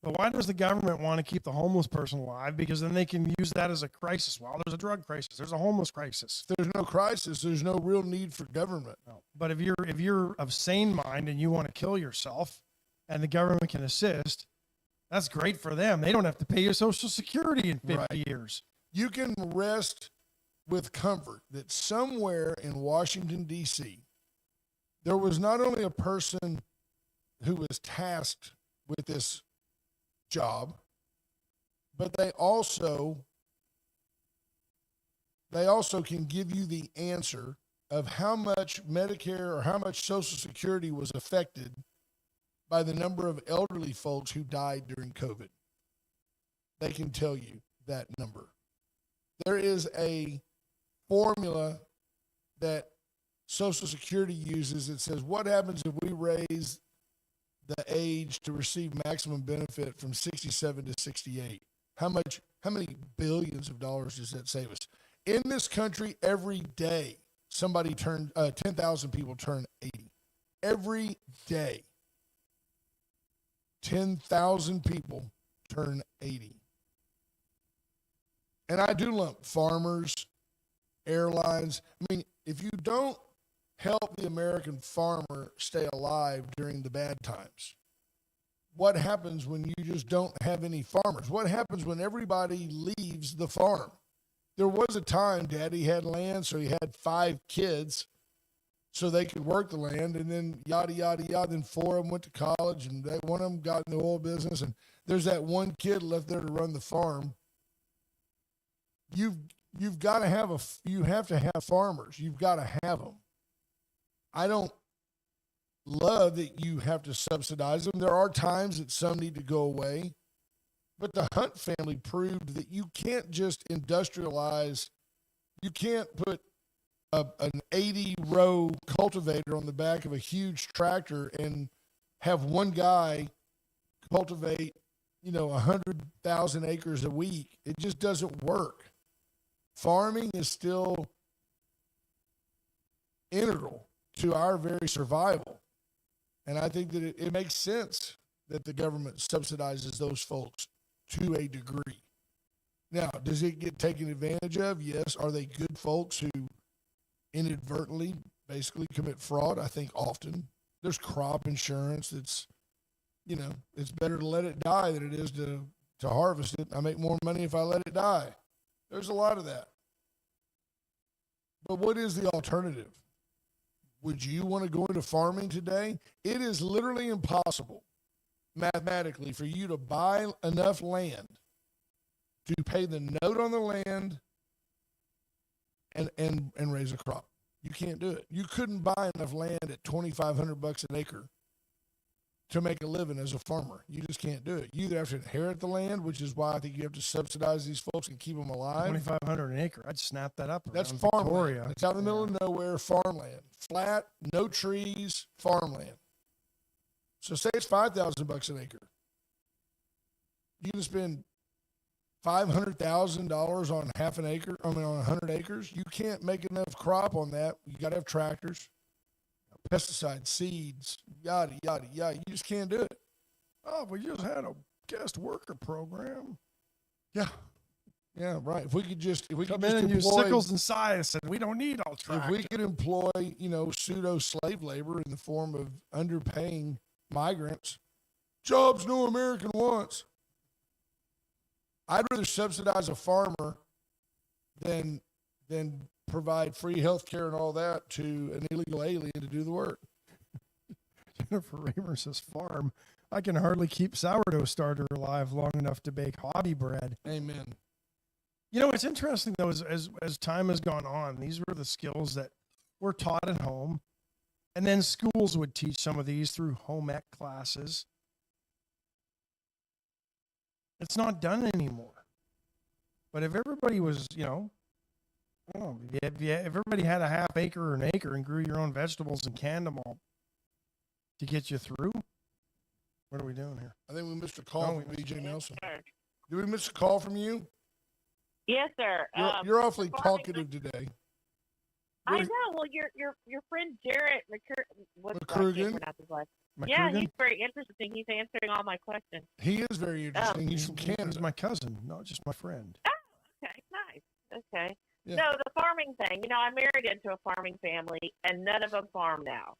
But why does the government want to keep the homeless person alive? Because then they can use that as a crisis. Well, there's a drug crisis. There's a homeless crisis. If there's no crisis, there's no real need for government. No. But if you're of sane mind and you want to kill yourself and the government can assist, that's great for them. They don't have to pay you Social Security in 50 years. You can rest with comfort that somewhere in Washington, D.C., there was not only a person who was tasked with this job, but they also can give you the answer of how much Medicare or how much Social Security was affected by the number of elderly folks who died during COVID. They can tell you that number. There is a formula that Social Security uses that says, what happens if we raise the age to receive maximum benefit from 67 to 68? How many billions of dollars does that save us? In this country, every day, 10,000 people turn 80. Every day, 10,000 people turn 80. And I do lump farmers, airlines. I mean, if you don't help the American farmer stay alive during the bad times, what happens when you just don't have any farmers? What happens when everybody leaves the farm? There was a time Daddy had land, so he had 5 kids so they could work the land, and then yada, yada, yada. Then 4 of them went to college, and one of them got in the oil business, and there's that one kid left there to run the farm. You've got to have you have to have farmers. You've got to have them. I don't love that you have to subsidize them. There are times that some need to go away, but the Hunt family proved that you can't just industrialize. You can't put an 80-row cultivator on the back of a huge tractor and have one guy cultivate, 100,000 acres a week. It just doesn't work. Farming is still integral to our very survival. And I think that it makes sense that the government subsidizes those folks to a degree. Now, does it get taken advantage of? Yes. Are they good folks who inadvertently basically commit fraud? I think often. There's crop insurance that's, it's better to let it die than it is to harvest it. I make more money if I let it die. There's a lot of that. But what is the alternative? Would you want to go into farming today? It is literally impossible mathematically for you to buy enough land to pay the note on the land and raise a crop. You can't do it. You couldn't buy enough land at $2,500 an acre to make a living as a farmer. You just can't do it. You either have to inherit the land, which is why I think you have to subsidize these folks and keep them alive. 2,500 an acre. I'd snap that up. That's around farmland. Victoria. It's out in the middle of nowhere, farmland. Flat, no trees, farmland. So say it's $5,000 an acre. You can spend $500,000 on half an acre. On 100 acres. You can't make enough crop on that. You got to have tractors, pesticides, seeds, yada, yada, yada. You just can't do it. Oh, we just had a guest worker program. Yeah. Yeah, right. If we could just Come in and use sickles and scythes, and we don't need all tractors. If we could employ, pseudo slave labor in the form of underpaying migrants, jobs no American wants. I'd rather subsidize a farmer than provide free health care and all that to an illegal alien to do the work. Jennifer Raymer says, farm. I can hardly keep sourdough starter alive long enough to bake hobby bread. Amen. It's interesting, though, as time has gone on, these were the skills that were taught at home. And then schools would teach some of these through home ec classes. It's not done anymore. But if everybody was, I don't know, if everybody had a half acre or an acre and grew your own vegetables and canned them all to get you through, what are we doing here? I think we missed a call from BJ Nelson. Sir. Did we miss a call from you? Yes, sir. You're awfully farming- talkative today. I know. Well, your friend Jarrett McCrugan? pronounce his last. Yeah, McCrugan? he's very interesting. He's answering all my questions. He is very interesting. He's from He's Canada. my cousin, not just my friend. Okay, nice. Okay. Yeah. No, the farming thing. I married into a farming family, and none of them farm now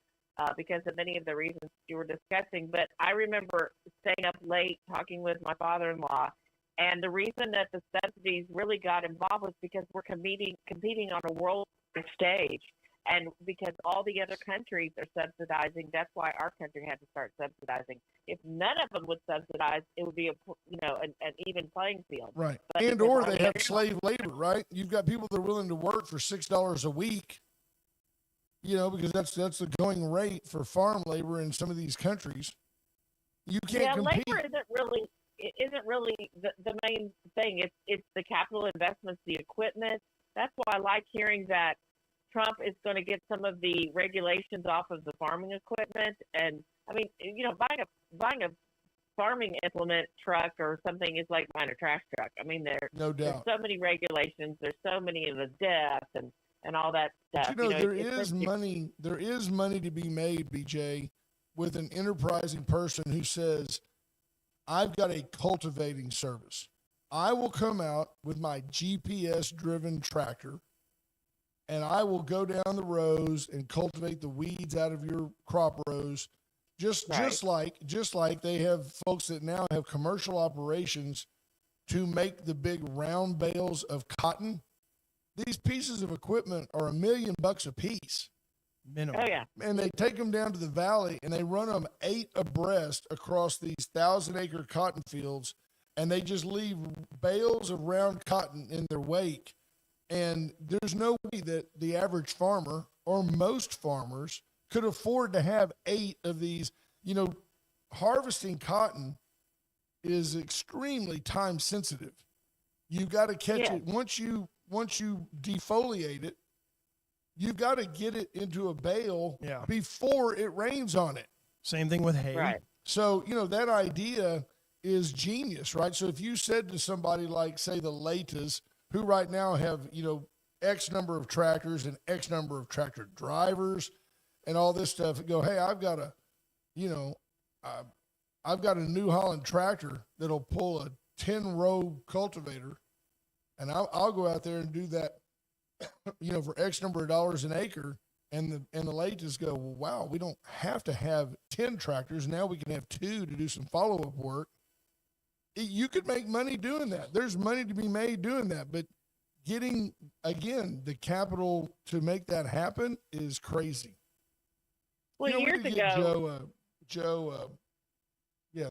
because of many of the reasons you were discussing. But I remember staying up late talking with my father-in-law, and the reason that the subsidies really got involved was because we're competing on a world stage. And because all the other countries are subsidizing, that's why our country had to start subsidizing. If none of them would subsidize, it would be an even playing field. Right. But And because or all they the have other- slave labor, right? You've got people that are willing to work for $6 a week, because that's the going rate for farm labor in some of these countries. You can't compete. labor isn't really the main thing. It's the capital investments, the equipment. That's why I like hearing that Trump is going to get some of the regulations off of the farming equipment. And I mean, buying a farming implement truck or something is like buying a trash truck. I mean, No there's doubt. so many regulations. There's so many of the deaths and all that stuff. But there it's is money. There is money to be made, BJ, with an enterprising person who says, "I've got a cultivating service. I will come out with my GPS-driven tractor, and I will go down the rows and cultivate the weeds out of your crop rows, just like they have folks that now have commercial operations to make the big round bales of cotton. These pieces of equipment are $1 million a piece, Minimum. Oh yeah. and they take them down to the valley and they run them 8 abreast across these 1,000-acre cotton fields, and they just leave bales of round cotton in their wake. And there's no way that the average farmer or most farmers could afford to have 8 of these. Harvesting cotton is extremely time sensitive. You got to catch it once you defoliate it. You've got to get it into a bale before it rains on it. Same thing with hay. Right. So, that idea is genius, right? So if you said to somebody like, say, the Latas, who right now have, X number of tractors and X number of tractor drivers and all this stuff, go, hey, I've got a New Holland tractor that'll pull a 10-row cultivator, and I'll go out there and do that, for X number of dollars an acre. And the Latas go, well, wow, we don't have to have 10 tractors. Now we can have 2 to do some follow-up work. You could make money doing that. There's money to be made doing that. But getting, again, the capital to make that happen is crazy. Well, we years need to get ago,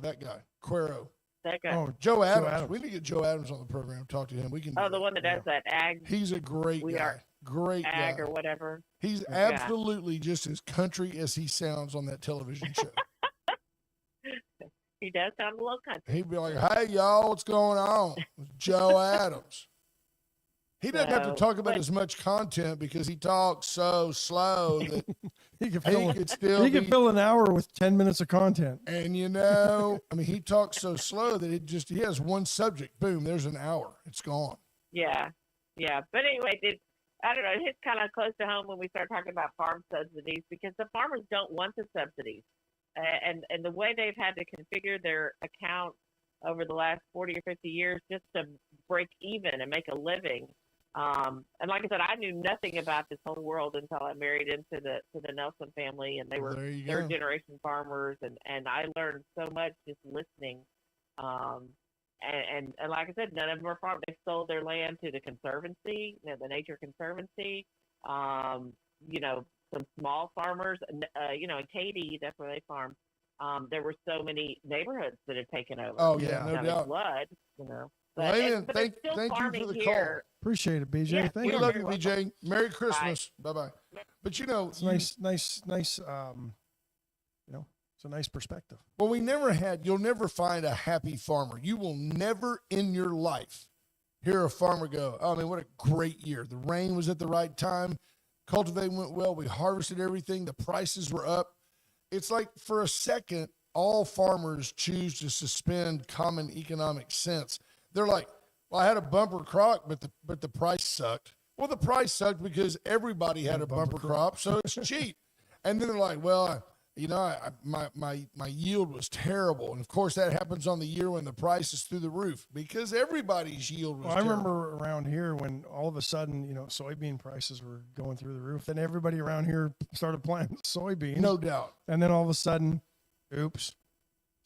that guy, Quero. that guy. Oh, Joe Adams. Adams. We need to get Joe Adams on the program, talk to him. We can. Oh, the one that does that ag He's a great We guy. are Great ag guy. or whatever. He's Yeah. absolutely just as country as he sounds on that television show. He does sound a little country. He'd be like, "Hey, y'all, what's going on?" It's Joe Adams. He doesn't have to So, talk about but- as much content because he talks so slow that He could he fill, could still he could be. fill an hour with 10 minutes of content. And he talks so slow that he has one subject. Boom, there's an hour. It's gone. Yeah. But anyway, I don't know. It hits kind of close to home when we start talking about farm subsidies because the farmers don't want the subsidies. And the way they've had to configure their accounts over the last 40 or 50 years just to break even and make a living. And like I said, I knew nothing about this whole world until I married into the Nelson family, and they were There you third go. generation farmers, and I learned so much just listening. And like I said, none of them are farm. They sold their land to the conservancy, the Nature Conservancy. Some small farmers. In Katy, that's where they farm. There were so many neighborhoods that had taken over. Oh yeah, Yeah. no Now, doubt. Flood, Well, But, Amen. but there's Thank still you for farming the here. Appreciate it, BJ. Yeah, Thank We you. love You're you, welcome. BJ. Merry Christmas. Bye bye. But It's nice, It's a nice perspective. Well, you'll never find a happy farmer. You will never in your life hear a farmer go, oh, man, what a great year. The rain was at the right time. Cultivating went well. We harvested everything. The prices were up. It's like for a second, all farmers choose to suspend common economic sense. They're like, well, I had a bumper crop, but the price sucked. Well, the price sucked because everybody had a bumper crop, so it's cheap. And then they're like, well, my yield was terrible. And of course that happens on the year when the price is through the roof because everybody's yield was terrible. I remember around here when all of a sudden, soybean prices were going through the roof, and everybody around here started planting soybeans. No doubt. And then all of a sudden, oops,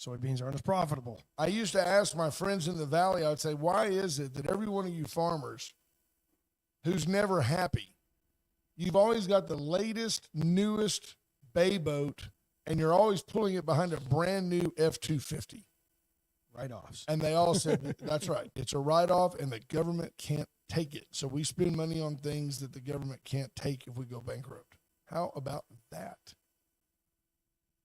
soybeans aren't as profitable. I used to ask my friends in the valley, I would say, why is it that every one of you farmers who's never happy, you've always got the latest, newest bay boat, and you're always pulling it behind a brand new F-250. Write-offs. And they all said, that's right. It's a write-off, and the government can't take it. So we spend money on things that the government can't take if we go bankrupt. How about that?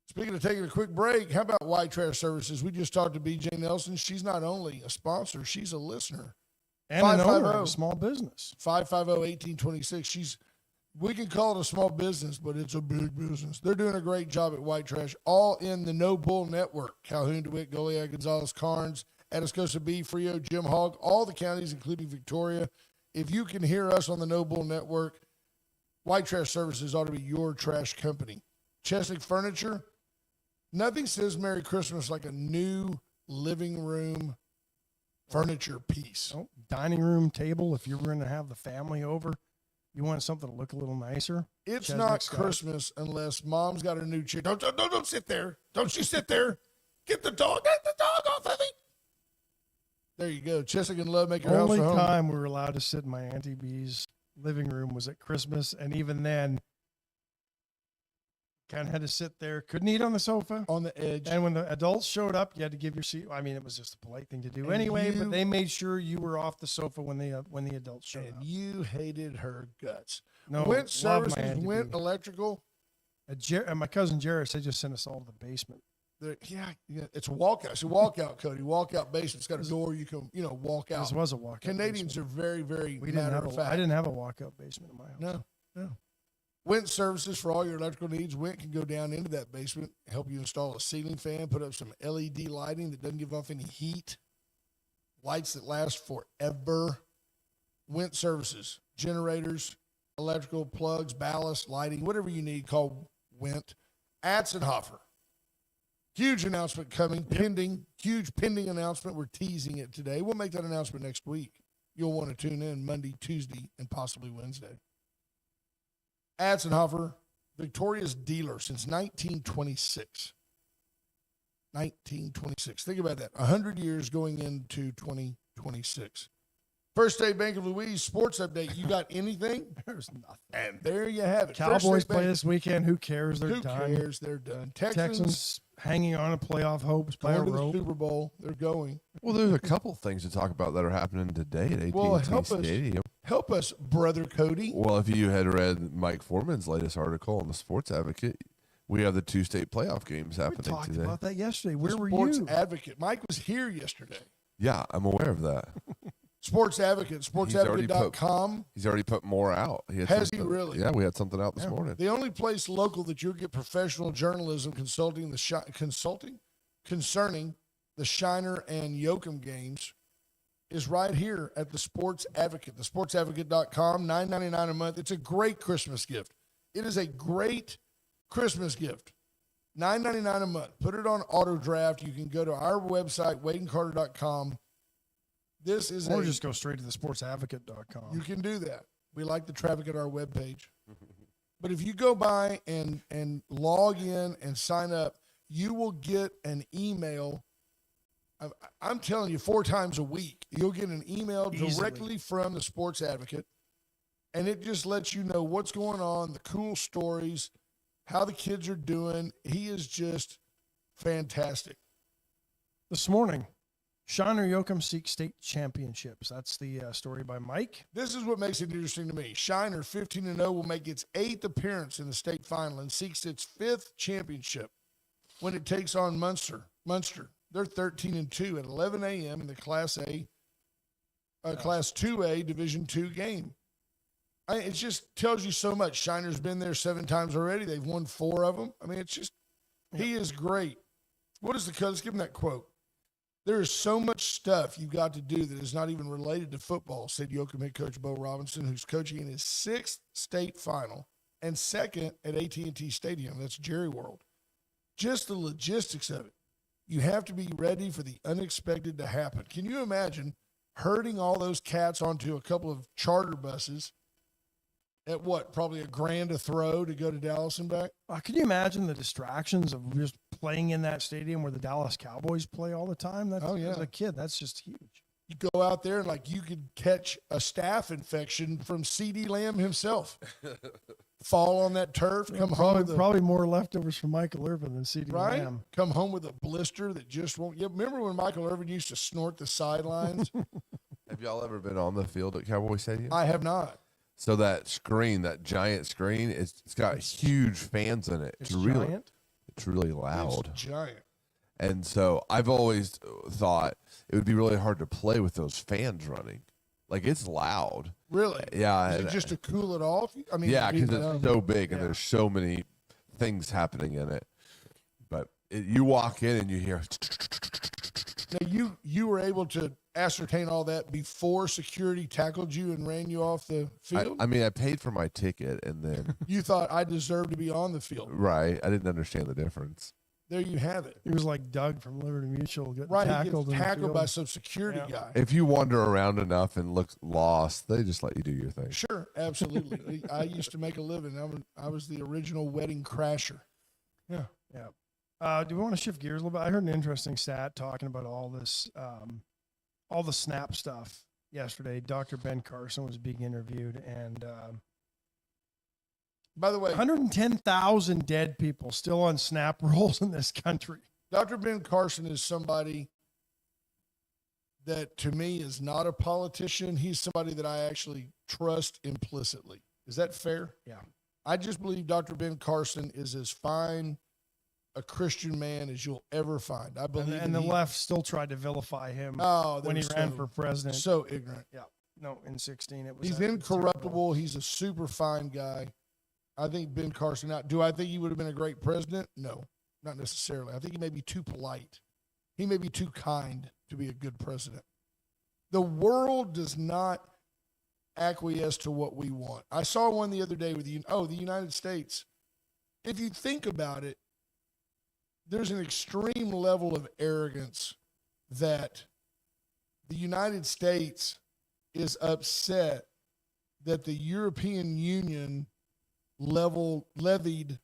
Speaking of taking a quick break, how about White Trash Services? We just talked to BJ Nelson. She's not only a sponsor, she's a listener. And an owner of a small business. 550-1826. We can call it a small business, but it's a big business. They're doing a great job at White Trash, all in the No Bull Network. Calhoun, DeWitt, Goliad, Gonzales, Carnes, Atascosa B, Frio, Jim Hogg, all the counties, including Victoria. If you can hear us on the No Bull Network, White Trash Services ought to be your trash company. Chesnick Furniture, nothing says Merry Christmas like a new living room furniture piece. Oh, dining room table, if you're going to have the family over. You want something to look a little nicer? It's Chesnick's not got it. Christmas unless mom's got her new chick. Don't sit there. Don't you sit there. Get the dog off of me. There you go. Chesnick and Love make your Only house a home. time we were allowed to sit in my Auntie B's living room was at Christmas, and even then, kind of had to sit there. Couldn't eat on the sofa. On the edge. And when the adults showed up, you had to give your seat. I mean, it was just a polite thing to do And anyway, you- but they made sure you were off the sofa when the adults showed And up. you hated her guts. No, Went love my Services, Auntie Went B. Electrical. And my cousin Jairus, they just sent us all to the basement. Yeah, it's a walkout. It's a walkout, Cody. Walkout basement. It's got a door you can, walk out. This was a walkout. Canadians basement. are very, very We didn't matter have of a, fact. I didn't have a walkout basement in my house. No. Went Services for all your electrical needs. Went can go down into that basement, help you install a ceiling fan, put up some LED lighting that doesn't give off any heat, lights that last forever. Went Services, generators, electrical plugs, ballast, lighting, whatever you need, call Went. Atzenhofer. Huge announcement coming, pending, huge pending announcement. We're teasing it today. We'll make that announcement next week. You'll want to tune in Monday, Tuesday, and possibly Wednesday. Atzenhofer, Victoria's dealer since 1926. 1926. Think about that. 100 years going into 2026. First State Bank of Louise sports update. You got anything? There's nothing. And there you have it. First Cowboys State play Bank- this weekend. Who cares? They're Who done. cares? They're done. Texans hanging on to playoff hopes by a going to the rope. Super Bowl. They're going. Well, there's a couple things to talk about that are happening today at AT&T Well, help us. Stadium. Help us, brother Cody. Well, if you had read Mike Foreman's latest article on the Sports Advocate, we have the two state playoff games We happening talked today. about that yesterday. Where were Sports you? Advocate. Mike was here yesterday. Yeah, I'm aware of that. Sports Advocate, sportsadvocate.com. He's already put more out. Had Has he something- really? Yeah, we had something out this Yeah. morning. The only place local that you'll get professional journalism concerning the Shiner and Yoakum games is right here at the Sports Advocate, the sportsadvocate.com, $9.99 a month. It's a great Christmas gift. It is a great Christmas gift. $9.99 a month. Put it on auto draft. You can go to our website, wadeandcarter.com. This is Or just go straight to the sportsadvocate.com. you can do that. We like the traffic at our webpage. But if you go by and log in and sign up, you will get an email. I'm telling you, 4 times a week, you'll get an email Easily. directly from the Sports Advocate. And it just lets you know what's going on, the cool stories, how the kids are doing. He is just fantastic. This morning, Shiner Yoakum seeks state championships. That's the story by Mike. This is what makes it interesting to me. Shiner, 15-0, will make its 8th appearance in the state final and seeks its 5th championship. when it takes on Munster. They're 13-2 at 11 a.m. in the Class 2A Division II game. It just tells you so much. Shiner's been there 7 times already. They've won 4 of them. I mean, it's just, he is great. What is the coach? Let's give him that quote. There is so much stuff you've got to do that is not even related to football, said Yoakum head coach Bo Robinson, who's coaching in his 6th state final and 2nd at AT&T Stadium. That's Jerry World. Just the logistics of it. You have to be ready for the unexpected to happen. Can you imagine herding all those cats onto a couple of charter buses at what, probably $1,000 a throw to go to Dallas and back? Can you imagine the distractions of just playing in that stadium where the Dallas Cowboys play all the time? That's, as a kid, that's just huge. You go out there and like you could catch a staph infection from CeeDee Lamb himself. Fall on that turf, come home with probably more leftovers from Michael Irvin than CeeDee Lamb. Come home with a blister that just won't. Yeah, remember when Michael Irvin used to snort the sidelines? Have y'all ever been on the field at Cowboy Stadium? I have not. So that screen, that giant screen, it's got huge fans in it. It's giant? It's really loud. It's giant. And so I've always thought it would be really hard to play with those fans running. Like, it's loud. Really? Yeah. Is it just to cool it off? I mean, yeah, because it's so big and there's so many things happening in it. But you walk in and you hear. Now, you were able to ascertain all that before security tackled you and ran you off the field? I mean, I paid for my ticket and then. You thought I deserved to be on the field. Right. I didn't understand the difference. There you have it. He was like Doug from Liberty Mutual getting tackled. He gets tackled by some security guy. If you wander around enough and look lost, they just let you do your thing. Sure, absolutely. I used to make a living. I was the original wedding crasher. Yeah. Do we want to shift gears a little bit? I heard an interesting stat talking about all this, all the SNAP stuff yesterday. Dr. Ben Carson was being interviewed, and by the way, 110,000 dead people still on SNAP rolls in this country. Dr. Ben Carson is somebody that, to me, is not a politician. He's somebody that I actually trust implicitly. Is that fair? Yeah. I just believe Dr. Ben Carson is as fine a Christian man as you'll ever find. I believe. And the left still tried to vilify him when he ran for president. So ignorant. Yeah. No, in 2016 it was. He's incorruptible. He's a super fine guy. I think Ben Carson. Now, do I think he would have been a great president? No, not necessarily. I think he may be too polite. He may be too kind to be a good president. The world does not acquiesce to what we want. I saw one the other day with the United States. If you think about it, there's an extreme level of arrogance that the United States is upset that the European Union levied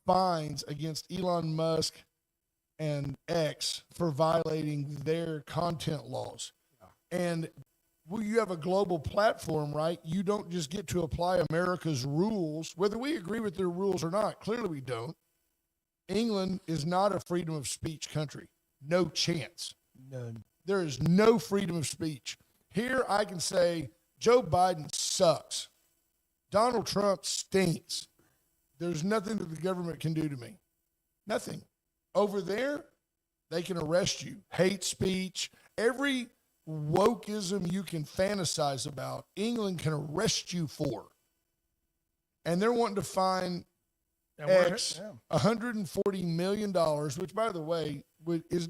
fines against Elon Musk and X for violating their content laws. Yeah. And you have a global platform, right? You don't just get to apply America's rules, whether we agree with their rules or not. Clearly we don't. England is not a freedom of speech country. No chance. None. There is no freedom of speech. Here I can say Joe Biden sucks. Donald Trump stinks. There's nothing that the government can do to me. Nothing. Over there, they can arrest you. Hate speech, every wokeism you can fantasize about, England can arrest you for. And they're wanting to fine X $140 million, which, by the way, is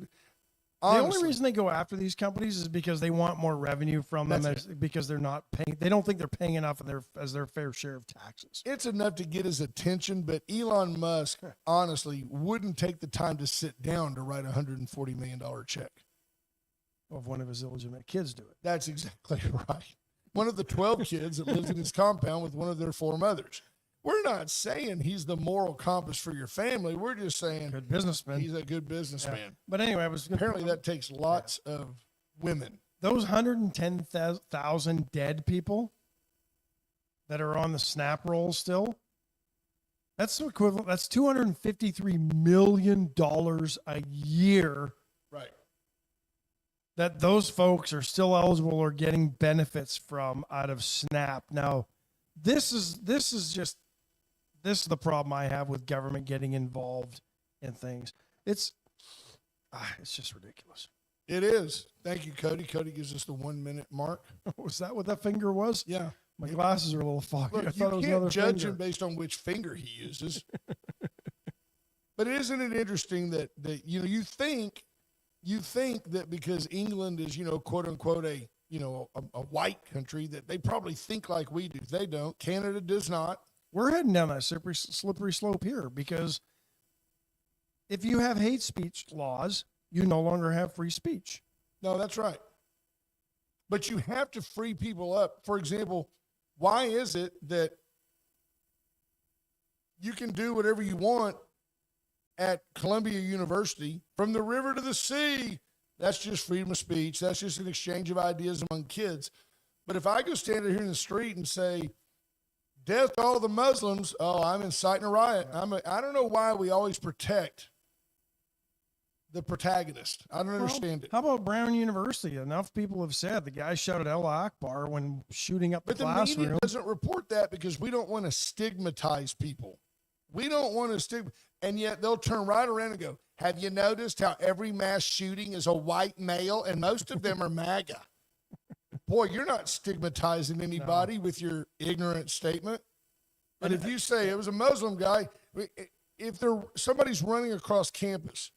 honestly, the only reason they go after these companies is because they want more revenue from them, because they're not paying. They don't think they're paying enough as their fair share of taxes. It's enough to get his attention, but Elon Musk honestly wouldn't take the time to sit down to write a $140 million check. Of one of his illegitimate kids do it. That's exactly right. One of the 12 kids that lives in his compound with one of their 4 mothers. We're not saying he's the moral compass for your family. We're just saying good businessman. He's a good businessman. Yeah. But anyway, apparently that takes lots of women. Those 110,000 dead people that are on the SNAP roll still, that's equivalent. That's $253 million a year. Right. That those folks are still eligible or getting benefits from out of SNAP. Now, this is the problem I have with government getting involved and things. It's just ridiculous. It is. Thank you, Cody. Cody gives us the 1 minute mark. Was that what that finger was? Yeah. My glasses are a little foggy. Look, I thought it was you another can't judge finger. him based on which finger he uses. But isn't it interesting that you think that because England is, quote unquote a white country, that they probably think like we do. They don't. Canada does not. We're heading down that slippery slope here, because if you have hate speech laws, you no longer have free speech. No, that's right. But you have to free people up. For example, why is it that you can do whatever you want at Columbia University from the river to the sea? That's just freedom of speech. That's just an exchange of ideas among kids. But if I go stand here in the street and say, death to all the Muslims, I'm inciting a riot. I don't know why we always protect the protagonist. I don't understand it. How about Brown University? Enough people have said the guy shouted Allah Akbar when shooting up the classroom. But the media doesn't report that because we don't want to stigmatize people. We don't want to and yet they'll turn right around and go, have you noticed how every mass shooting is a white male and most of them are MAGA? Boy, you're not stigmatizing anybody with your ignorant statement. But if you say it was a Muslim guy, if somebody's running across campus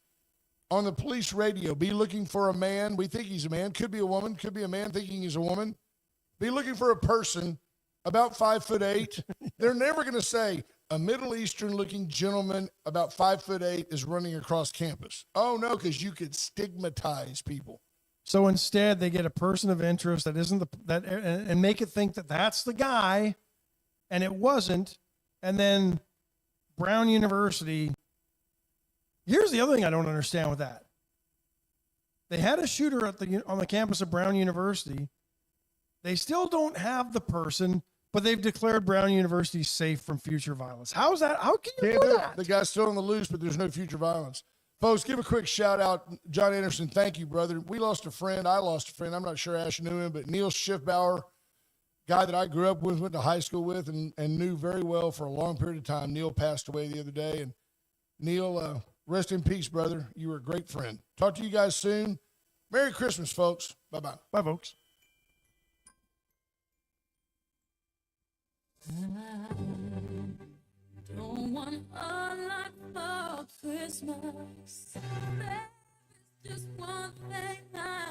on the police radio, be looking for a man. We think he's a man. Could be a woman. Could be a man thinking he's a woman. Be looking for a person about 5'8". They're never going to say a Middle Eastern looking gentleman about 5'8" is running across campus. Oh no, because you could stigmatize people. So instead, they get a person of interest that isn't and make it think that that's the guy, and it wasn't. And then Brown University. Here's the other thing I don't understand with that. They had a shooter on the campus of Brown University. They still don't have the person, but they've declared Brown University safe from future violence. How's that? How can you do that? The guy's still on the loose, but there's no future violence. Folks, give a quick shout out. John Anderson, thank you, brother. We lost a friend. I lost a friend. I'm not sure Ash knew him, but Neil Schiffbauer, guy that I grew up with, went to high school with, and knew very well for a long period of time. Neil passed away the other day. And Neil, rest in peace, brother. You were a great friend. Talk to you guys soon. Merry Christmas, folks. Bye-bye. Bye, folks. Don't want a lot for Christmas. There is just one thing I